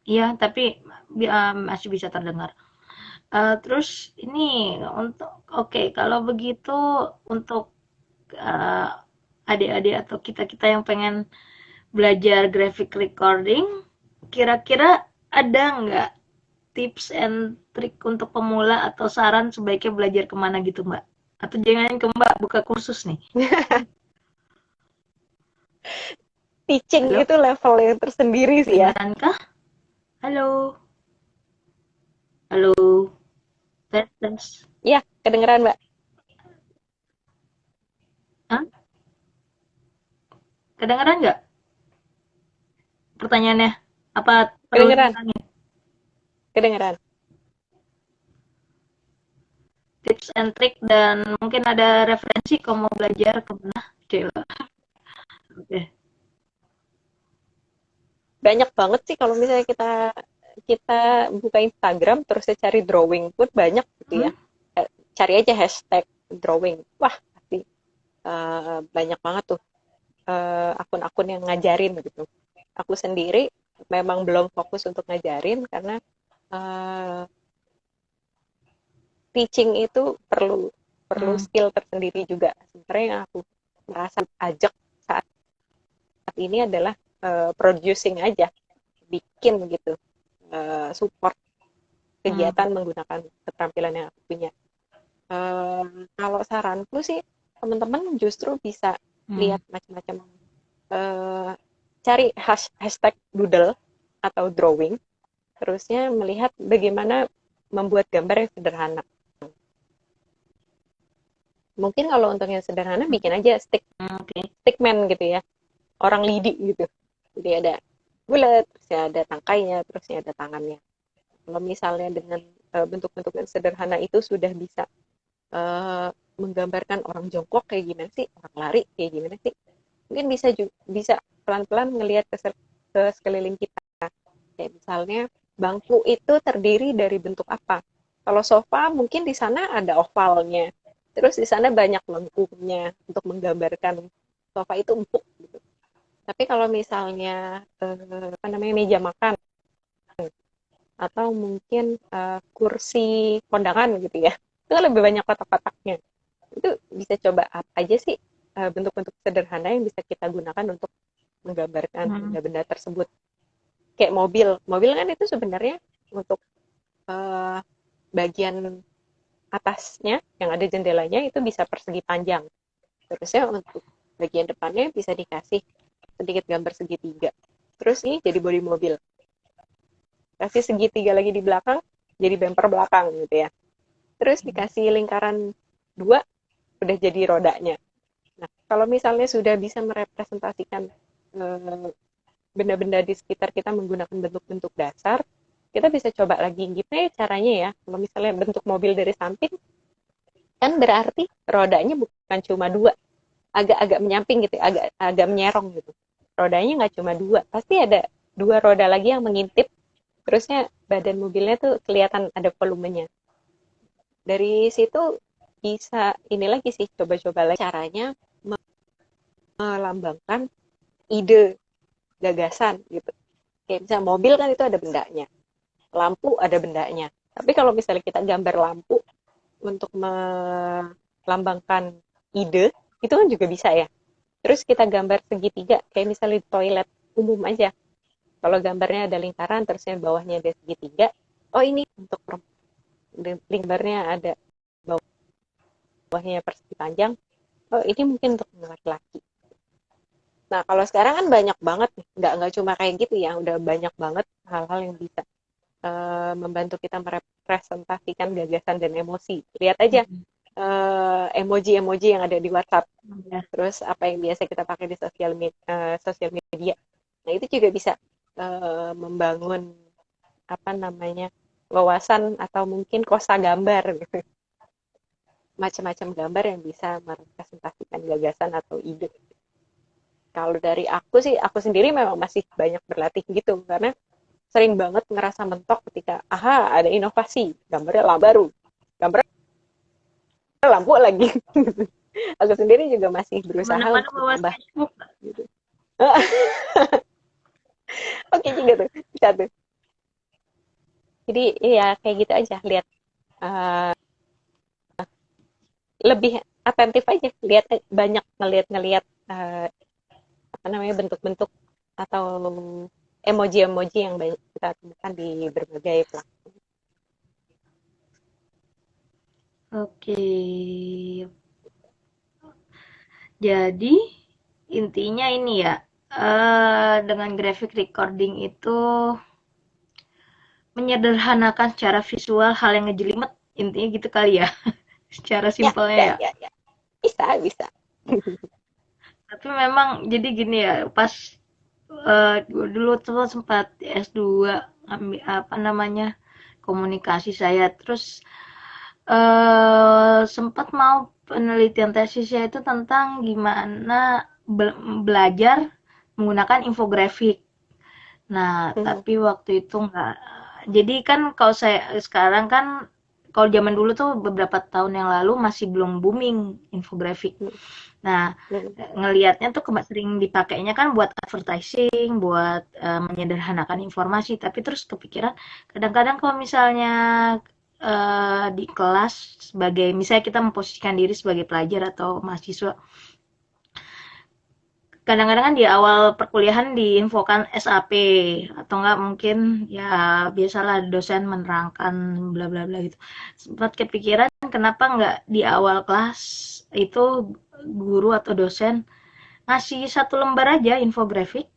iya, tapi masih bisa terdengar. Terus ini untuk oke, kalau begitu untuk eh, adik-adik atau kita-kita yang pengen belajar graphic recording, kira-kira ada nggak tips and trik untuk pemula atau saran sebaiknya belajar kemana gitu, Mbak? Atau jangan ke Mbak buka kursus nih? Teaching Halo, itu level yang tersendiri sih ya. kedengaran kah? Halo, halo, tes tes. Iya, kedengeran Mbak. Hah? Kedengaran nggak pertanyaannya? Apa perlu Kedengeran, diulangi? kedengeran. Tips and trick dan mungkin ada referensi kalau mau belajar kemana? Cila. Oke. Banyak banget sih kalau misalnya kita kita buka Instagram terus saya cari drawing pun banyak gitu ya. Hmm? Cari aja hashtag drawing. Wah, pasti banyak banget tuh akun-akun yang ngajarin gitu. Aku sendiri memang belum fokus untuk ngajarin karena uh, teaching itu perlu perlu Hmm. skill tersendiri juga. Sebenarnya yang aku merasa ajak saat ini adalah producing aja, bikin gitu, support Hmm. kegiatan menggunakan keterampilan yang aku punya. Kalau saranku sih teman-teman justru bisa Hmm. lihat macam-macam, cari hashtag doodle atau drawing, terusnya melihat bagaimana membuat gambar yang sederhana. Mungkin kalau untuk yang sederhana bikin aja Oke. stickman gitu ya, orang lidi gitu. Jadi ada bulat, terusnya ada tangkainya, terusnya ada tangannya. Kalau misalnya dengan bentuk-bentuk yang sederhana itu sudah bisa menggambarkan orang jongkok kayak gimana sih, orang lari kayak gimana sih, mungkin bisa pelan-pelan ngelihat ke sekeliling kita. Kayak misalnya bangku itu terdiri dari bentuk apa? Kalau sofa mungkin di sana ada ovalnya, terus di sana banyak lengkungnya untuk menggambarkan sofa itu empuk gitu. Tapi kalau misalnya apa namanya, meja makan atau mungkin kursi kondangan gitu ya, itu kan lebih banyak kotak-kotaknya. Itu bisa coba apa aja sih bentuk-bentuk sederhana yang bisa kita gunakan untuk menggambarkan Hmm. benda-benda tersebut. Kayak mobil, mobil kan itu sebenarnya untuk uh, bagian atasnya yang ada jendelanya itu bisa persegi panjang. Terusnya untuk bagian depannya bisa dikasih sedikit gambar segitiga. Terus ini jadi bodi mobil. Kasih segitiga lagi di belakang, jadi bumper belakang gitu ya. Terus dikasih lingkaran dua, udah jadi rodanya. Nah, kalau misalnya sudah bisa merepresentasikan eh, benda-benda di sekitar kita menggunakan bentuk-bentuk dasar, kita bisa coba lagi gimana ya caranya ya. Kalau misalnya bentuk mobil dari samping, kan berarti rodanya bukan cuma dua, agak-agak menyamping gitu, agak agak menyerong gitu. Rodanya nggak cuma dua, pasti ada dua roda lagi yang mengintip terusnya badan mobilnya tuh kelihatan ada volumenya. Dari situ bisa ini lagi sih, coba-coba lagi caranya melambangkan ide, gagasan gitu. Kayak misalnya mobil kan itu ada bendanya, lampu ada bendanya. Tapi kalau misalnya kita gambar lampu untuk melambangkan ide, itu kan juga bisa ya. Terus kita gambar segitiga, kayak misalnya di toilet umum aja. Kalau gambarnya ada lingkaran, terus yang bawahnya ada segitiga, oh ini untuk gambarnya ada bawahnya persegi panjang, oh ini mungkin untuk laki-laki. Nah, kalau sekarang kan banyak banget nih, nggak cuma kayak gitu ya, udah banyak banget hal-hal yang bisa membantu kita merepresentasikan gagasan dan emosi. Lihat aja Mhm. emoji-emoji yang ada di WhatsApp, Ya. terus apa yang biasa kita pakai di sosial media. Nah, itu juga bisa membangun apa namanya wawasan atau mungkin kosa gambar gitu. Macam-macam gambar yang bisa merepresentasikan gagasan atau ide. Kalau dari aku sih, aku sendiri memang masih banyak berlatih gitu, karena sering banget ngerasa mentok ketika, aha, ada inovasi, gambarnya lampu baru, gambarnya lampu lagi. Aku sendiri juga masih berusaha Mana-mana untuk bawa menambah sketchbook. gitu. Oke juga tuh, bisa tuh. Jadi ya kayak gitu aja, lihat uh, lebih atentif aja, lihat banyak ngelihat-ngelihat apa namanya bentuk-bentuk atau emoji-emoji yang banyak kita temukan di berbagai platform. Oke. Jadi intinya ini ya, dengan graphic recording itu menyederhanakan secara visual hal yang ngejelimet, intinya gitu kali ya, secara Ya, simpelnya ya, ya. ya, ya. Bisa, bisa. Tapi memang jadi gini ya, pas dulu tuh sempat S2 ambil apa namanya komunikasi saya, terus sempat mau penelitian tesisnya itu tentang gimana belajar menggunakan infografik. Nah, Mhm. tapi waktu itu nggak. Jadi kan kalau saya sekarang kan, kalau zaman dulu tuh beberapa tahun yang lalu masih belum booming infografik. Nah, Mhm. ngelihatnya tuh sering dipakainya kan buat advertising, buat menyederhanakan informasi. Tapi terus kepikiran, kadang-kadang kalau misalnya di kelas sebagai misalnya kita memposisikan diri sebagai pelajar atau mahasiswa, kadang-kadang kan di awal perkuliahan diinfokan SAP atau enggak mungkin ya biasalah dosen menerangkan bla bla bla gitu. Sempat kepikiran kenapa enggak di awal kelas itu guru atau dosen ngasih satu lembar aja infografik.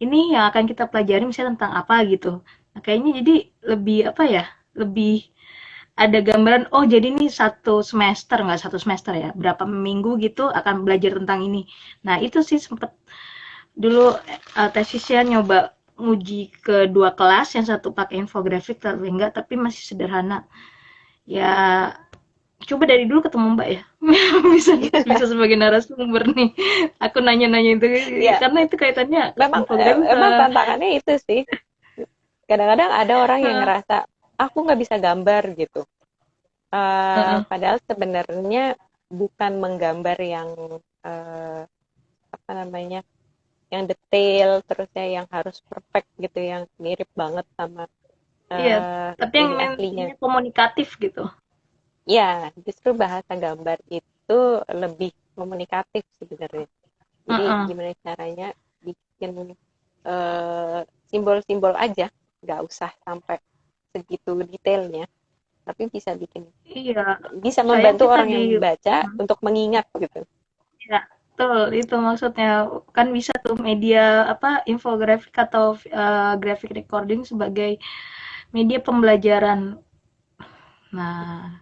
Ini yang akan kita pelajari misalnya tentang apa gitu. Nah, kayaknya jadi lebih apa ya? Lebih ada gambaran, oh jadi ini satu semester, nggak satu semester ya, berapa minggu gitu akan belajar tentang ini. Nah itu sih sempet dulu tesisnya nyoba nguji ke dua kelas, yang satu pakai infografik tapi enggak, tapi masih sederhana ya. Coba dari dulu ketemu Mbak ya. bisa bisa sebagai narasumber nih, aku nanya-nanya itu Ya, karena itu kaitannya memang infografik emang tantangannya itu sih. Kadang-kadang ada orang yang uh, ngerasa aku nggak bisa gambar gitu. uh, Padahal sebenarnya bukan menggambar yang uh, apa namanya, yang detail, terus ya yang harus perfect gitu, yang mirip banget sama iya, tapi yang ini aslinya. intinya komunikatif gitu. Ya, justru bahasa gambar itu lebih komunikatif sebenarnya. Jadi Uh-uh. gimana caranya bikin simbol-simbol aja, nggak usah sampai segitu detailnya, tapi Iya, bisa sayang membantu kita orang di yang membaca untuk mengingat gitu. ya, betul itu maksudnya. Kan bisa tuh media apa infografik atau graphic recording sebagai media pembelajaran. Nah,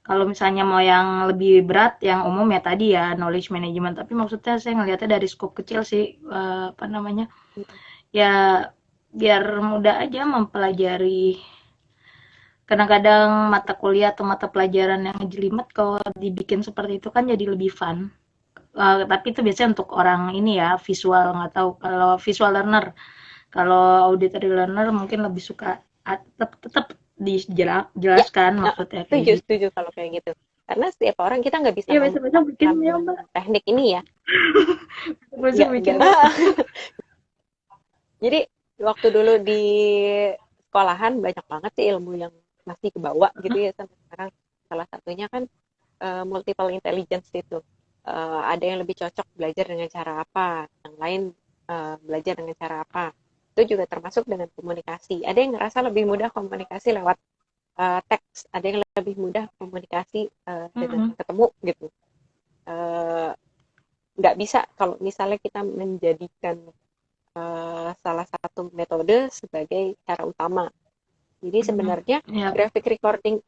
kalau misalnya mau yang lebih berat, yang umum ya tadi ya knowledge management. Tapi maksudnya saya ngelihatnya dari skop kecil sih, apa namanya? Ya biar mudah aja mempelajari. Kadang-kadang mata kuliah atau mata pelajaran yang jelimet kalau dibikin seperti itu kan jadi lebih fun. Tapi itu biasanya untuk orang ini ya visual, nggak tahu kalau visual learner. Kalau auditory learner mungkin lebih suka tetap Ya, dijelaskan maksudnya kayak setuju, gitu. setuju kalau kayak gitu. Karena setiap orang kita nggak bisa Iya, besok-besok bikin memaksakan ya, Mbak. teknik ini ya. Besok Nggak bikin yuk. bisa. Jadi waktu dulu di sekolahan banyak banget sih ilmu yang masih kebawa gitu ya sampai sekarang. Salah satunya kan multiple intelligence itu. Ada yang lebih cocok belajar dengan cara apa, yang lain belajar dengan cara apa. Itu juga termasuk dengan komunikasi. Ada yang ngerasa lebih mudah komunikasi lewat teks, ada yang lebih mudah komunikasi dengan Mm-mm. ketemu gitu. Eh, nggak bisa kalau misalnya kita menjadikan salah satu metode sebagai cara utama. Jadi Mm-mm. sebenarnya Ya, graphic recording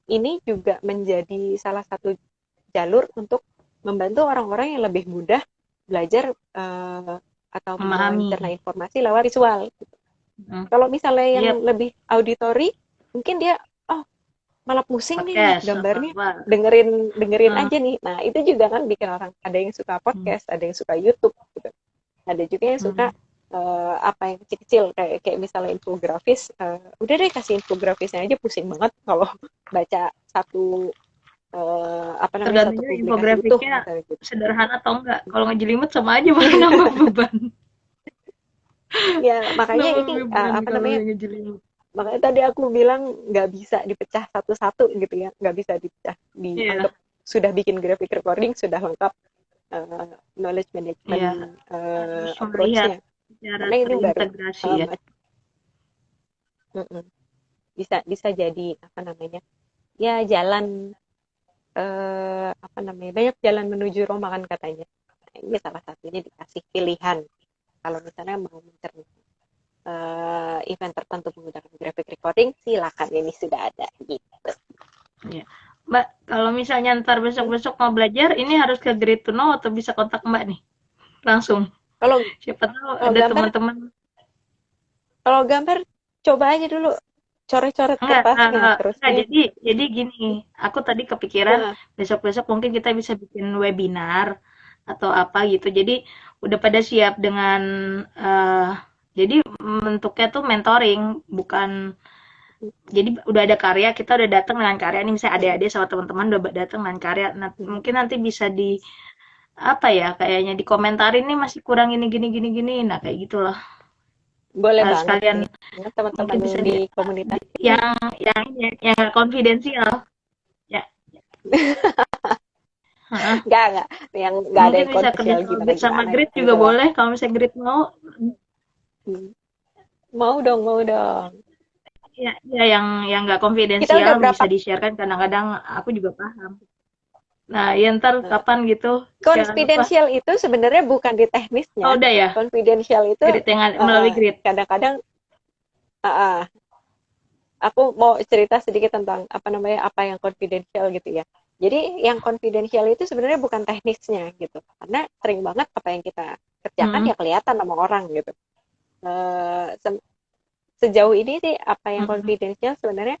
ini juga menjadi salah satu jalur untuk membantu orang-orang yang lebih mudah belajar atau memahami. mencerna informasi lewat visual. Mm. Kalau misalnya yang Iya, lebih auditory, mungkin dia oh malah pusing nih lihat podcast atau gambarnya, apa. dengerin dengerin Eh, aja nih. Nah itu juga kan bikin orang ada yang suka mm, podcast, ada yang suka YouTube gitu. Ada juga yang suka mm. apa yang kecil-kecil kayak kayak misalnya infografis. Udah deh kasih infografisnya aja pusing banget kalau baca satu apa namanya satu Tergantung publikasi utuh infografiknya misalnya gitu. sederhana atau enggak. Kalau ngejelimet sama aja malah nambah beban. Ya makanya Nambah ini beban apa kalau namanya yang ngejelimet. makanya tadi aku bilang nggak bisa dipecah satu-satu gitu ya, nggak bisa dipecah Iya, dianggap sudah bikin graphic recording sudah lengkap knowledge iya. management Harus melihat approach-nya secara karena ini baru terintegrasi ya. bisa bisa jadi apa namanya ya jalan apa namanya banyak jalan menuju Roma kan katanya. Nah, ini salah satunya dikasih pilihan kalau misalnya mau mencerna event tertentu menggunakan graphic recording silakan ini sudah ada gitu. Iya. Mbak, kalau misalnya ntar besok-besok mau belajar, ini harus ke Grade to Know atau bisa kontak Mbak nih? Langsung. kalau Siapa tahu kalau ada gambar teman-teman. kalau gambar coba aja dulu coret-coret Enggak, kertasnya enggak. terusnya Jadi gini, aku tadi kepikiran uh, besok-besok mungkin kita bisa bikin webinar atau apa gitu. Jadi udah pada siap dengan eh jadi bentuknya tuh mentoring, bukan jadi udah ada karya, kita udah datang dengan karya nih misalnya adik-adik sama teman-teman udah datang dengan karya. Nah, mungkin nanti bisa di apa ya kayaknya dikomentarin nih masih kurang ini gini gini gini. Nah, kayak gitulah. boleh banget Sekalian nih karena teman-teman mungkin bisa di komunitas ini yang ini yang nggak konfidensial. Ya, heeh. nggak nggak ada Mungkin yang bisa kontroversial kerja gimana sama gimana grid juga gitu lah. boleh kalau misalnya grid mau. Hmm. Mau dong mau dong Ya, ya yang nggak kita konfidensial udah bisa berapa di-share-kan kadang-kadang aku juga paham. Nah, ya ntar kapan gitu jangan lupa. confidential itu sebenarnya bukan di Oh, teknisnya udah ya, confidential itu grid yang melalui grid. kadang-kadang uh, uh, aku mau cerita sedikit tentang apa namanya apa yang confidential gitu ya. Jadi yang confidential itu sebenarnya bukan teknisnya gitu, karena sering banget apa yang kita kerjakan Hmm, ya kelihatan sama orang gitu. Uh, Sejauh ini sih apa yang hmm, confidential sebenarnya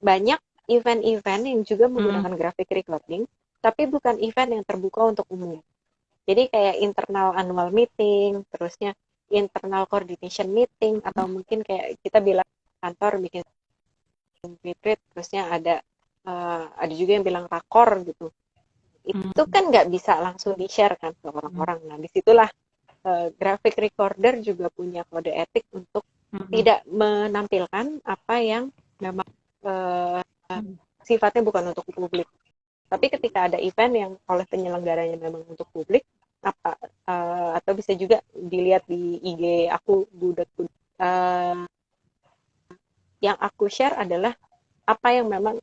banyak event-event yang juga hmm, menggunakan graphic recording, tapi bukan event yang terbuka untuk umum. Jadi kayak internal annual meeting, terusnya internal coordination meeting, atau mungkin kayak kita bilang kantor bikin retreat terusnya ada juga yang bilang rakor gitu itu hmm, kan nggak bisa langsung di share kan ke hmm, orang-orang nah disitulah graphic recorder juga punya kode etik untuk hmm, tidak menampilkan apa yang memang uh, hmm, sifatnya bukan untuk publik tapi ketika ada event yang oleh penyelenggaranya memang untuk publik apa atau bisa juga dilihat di IG aku budak yang aku share adalah apa yang memang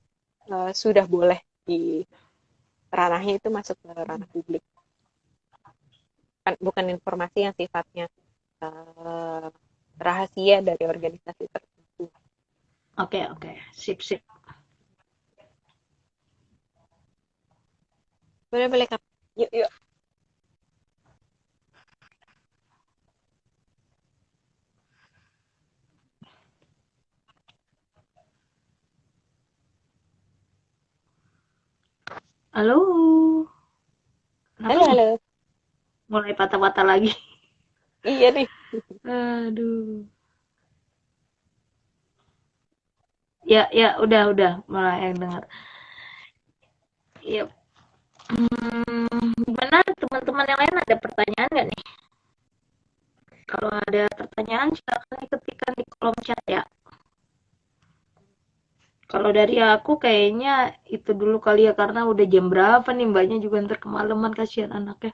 sudah boleh di ranahnya itu masuk ke ranah publik bukan informasi yang sifatnya uh, rahasia dari organisasi tertentu oke oke, sip sip. boleh boleh Kak. Yuk yuk Halo, kenapa halo nih? halo Mulai patah-patah lagi. iya nih Aduh. Ya, ya, udah mulai yang dengar. Ya, gimana teman-teman yang lain ada pertanyaan nggak nih? Kalau ada pertanyaan silakan diketikkan di kolom chat ya. Kalau dari aku kayaknya itu dulu kali ya karena udah jam berapa nih mbaknya juga ntar kemalaman kasihan anaknya.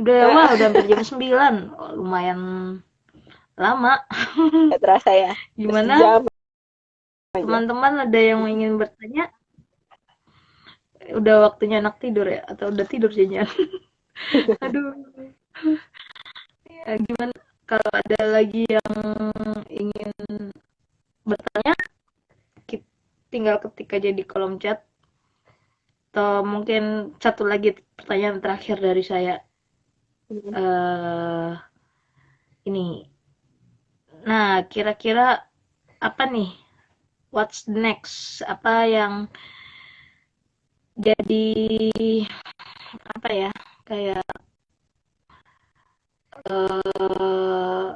Udah wah udah hampir jam 9. Oh, lumayan lama. Gak terasa ya, udah Gimana sejam aja. teman-teman ada yang ingin bertanya? Udah waktunya anak tidur ya atau udah tidur sih Jan? Aduh. Ya, gimana kalau ada lagi yang ingin bertanya tinggal ketik aja di kolom chat atau mungkin satu lagi pertanyaan terakhir dari saya. eh ini. Nah, kira-kira apa nih? What's next? Apa yang jadi apa ya? Kayak eh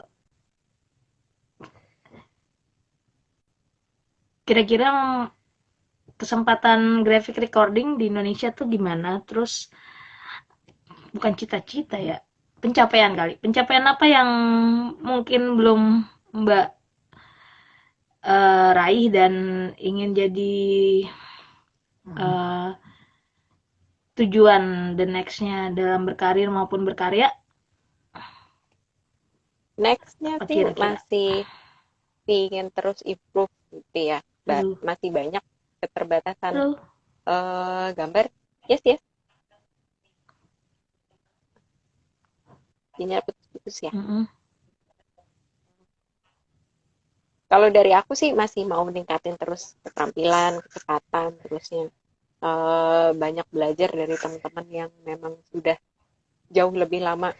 kira-kira kesempatan graphic recording di Indonesia tuh gimana? Terus bukan cita-cita ya, pencapaian kali. Pencapaian apa yang mungkin belum Mbak raih dan ingin jadi eh, tujuan the next-nya dalam berkarir maupun berkarya? Nextnya Apa sih kira-kira? masih ingin terus improve gitu ya. Aduh, Masih banyak keterbatasan aduh. gambar. Yes, yes. Sinyal putus-putus ya. Mm-mm. Kalau dari aku sih masih mau meningkatin terus keterampilan, kecepatan, terusnya banyak belajar dari teman-teman yang memang sudah jauh lebih lama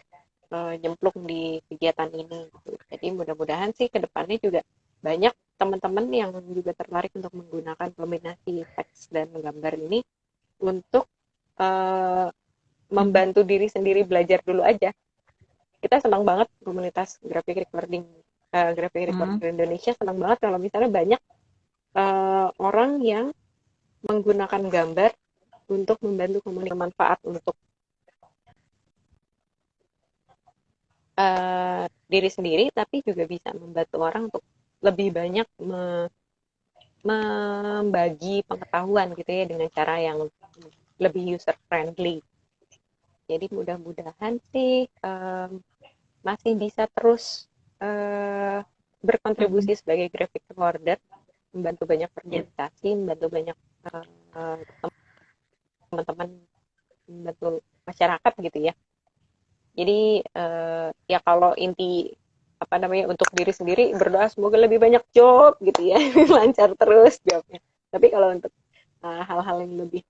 nyemplung di kegiatan ini. Gitu. Jadi mudah-mudahan sih ke depannya juga banyak teman-teman yang juga tertarik untuk menggunakan kombinasi teks dan gambar ini untuk uh, Mm-mm. membantu diri sendiri belajar dulu aja. Kita senang banget komunitas graphic Mm-mm. recorder Indonesia senang banget kalau misalnya banyak orang yang menggunakan gambar untuk membantu komunitas manfaat untuk diri sendiri, tapi juga bisa membantu orang untuk lebih banyak membagi pengetahuan gitu ya dengan cara yang lebih user friendly. Jadi mudah-mudahan sih masih bisa terus uh, berkontribusi Mm-mm. sebagai graphic recorder, membantu banyak Yep. organisasi, membantu banyak uh, teman-teman, membantu masyarakat gitu ya. Jadi ya kalau inti apa namanya untuk diri sendiri berdoa semoga lebih banyak job gitu ya, lancar terus jobnya. Tapi kalau untuk hal-hal yang lebih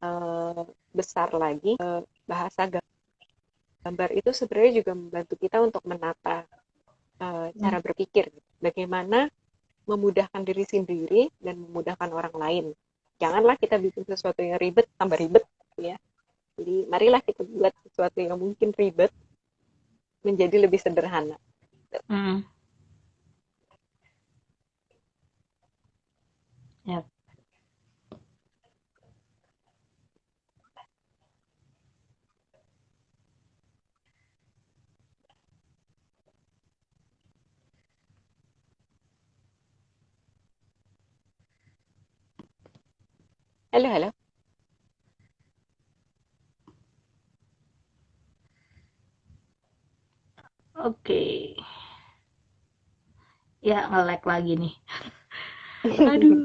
uh, besar lagi, bahasa gambar itu sebenarnya juga membantu kita untuk menata cara Mm. berpikir. Bagaimana memudahkan diri sendiri dan memudahkan orang lain. Janganlah kita bikin sesuatu yang ribet tambah ribet ya. Jadi marilah kita buat sesuatu yang mungkin ribet menjadi lebih sederhana. Mm. Yep. Halo, halo. Oke. Ya, nge-lag lagi nih. Aduh.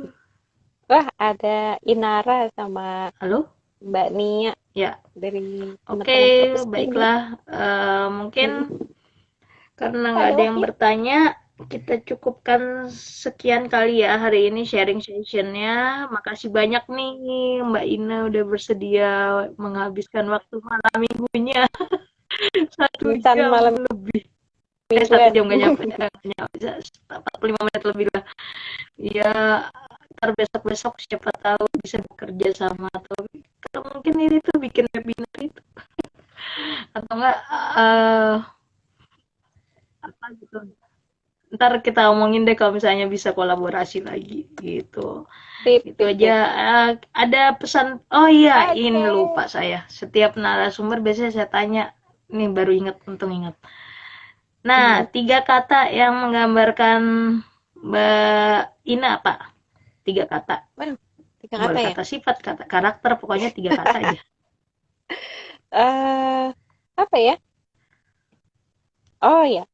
Wah, ada Inara sama Halo? Mbak Nia Ya. dari Oke, teman-teman Fokus ini. baiklah. Mungkin karena nggak Halo, ada yang Wahyu. bertanya, kita cukupkan sekian kali ya hari ini sharing sessionnya. Makasih banyak nih Mbak Ina udah bersedia menghabiskan waktu malam minggunya 1 Insan jam malam lebih. 1 mingguan. jam nggak nyampe, 45 menit lebih lah. Iya, ntar besok-besok siapa tahu bisa bekerja sama atau mungkin ini tuh bikin webinar itu atau enggak apa ntar kita omongin deh kalau misalnya bisa kolaborasi lagi gitu. Sip, Itu sip, aja. sip. Ada pesan. Oh iya, ini Oke. lupa saya. Setiap narasumber biasanya saya tanya. Nih baru ingat, untung ingat. Nah, Mhm. 3 kata yang menggambarkan Mbak Ina apa? 3 kata. Waduh, 3 kata Boleh ya? kata sifat, kata karakter, pokoknya 3 kata aja. Eh, apa ya? Oh ya,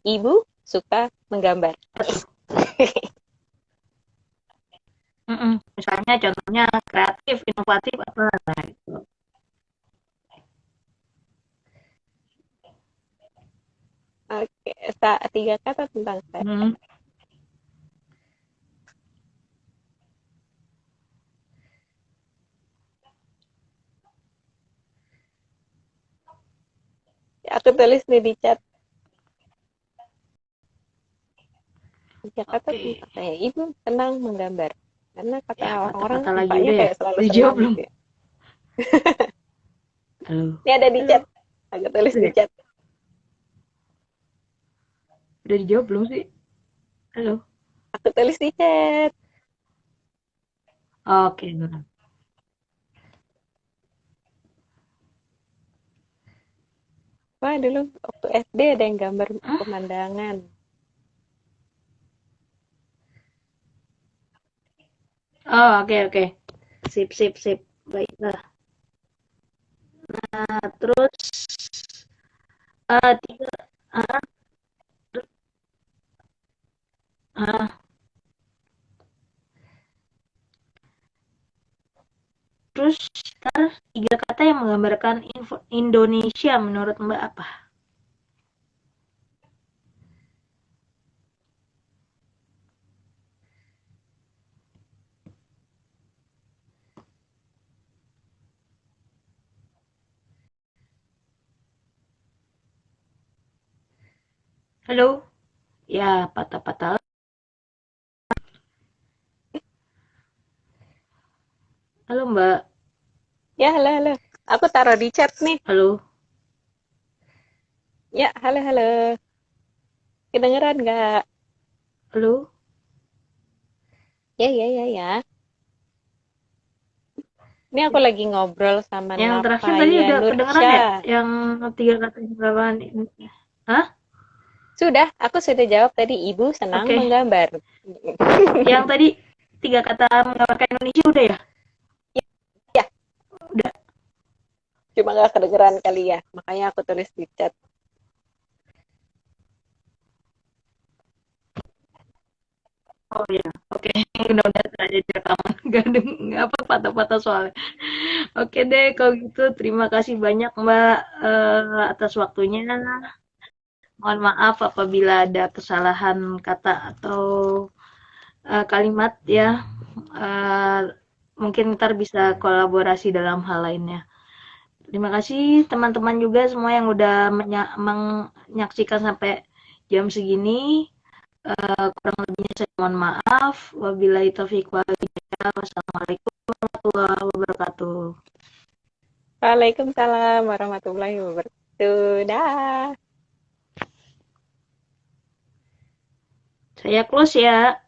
ibu suka menggambar. Apa tuh? Misalnya contohnya kreatif, inovatif, apa. Nah, itu. Oke, 3 kata tentang saya. Hmm. Aku tulis nih di chat. 3 kata Oke. tentang saya. Ibu senang menggambar. Karena kata Ya, orang kata-kata lagi bapaknya udah ya. kayak selalu Dijawab senang belum? gitu ya. Halo. Ini ada di Halo. chat. Aku tulis di Udah, chat. udah dijawab belum sih? Halo. Aku tulis di chat. Oke, benar. Wah, dulu waktu SD ada yang gambar Hmm? pemandangan. Oh, oke, oke. Sip, sip, sip. Baiklah. Nah, terus tiga. ah, ah, terus ntar 3 kata yang menggambarkan Indonesia menurut Mbak apa? Halo? Ya, patah-patah. Halo, Mbak. Ya, halo, halo. Aku taruh di chat nih. Halo? Ya, halo, halo. Kedengeran nggak? Halo? Ya, ya, ya, ya. Ini aku lagi ngobrol sama Yang terakhir tadi Napaya udah kedengeran ya? Nursha. Yang 3 kata yang menggambarkan ini. Hah? Sudah, aku sudah jawab tadi. Ibu senang Oke. menggambar. Yang tadi 3 kata menggambarkan Indonesia udah ya? Ya, Udah. cuma nggak kedengeran kali ya. Makanya aku tulis di chat. Oh ya, oke. Mudah-mudahan aja di rekaman nggak ada nggak apa patah-patah soalnya. Oke deh, kalau gitu terima kasih banyak Mbak atas waktunya. Mohon maaf apabila ada kesalahan kata atau kalimat ya. Eh, Mungkin ntar bisa kolaborasi dalam hal lainnya. Terima kasih teman-teman juga semua yang udah menyaksikan sampai jam segini. Kurang lebihnya saya mohon maaf. Wabillahi taufiq wal hidayah. Wassalamualaikum warahmatullahi wabarakatuh. Waalaikumsalam warahmatullahi wabarakatuh. Dah. Saya close ya.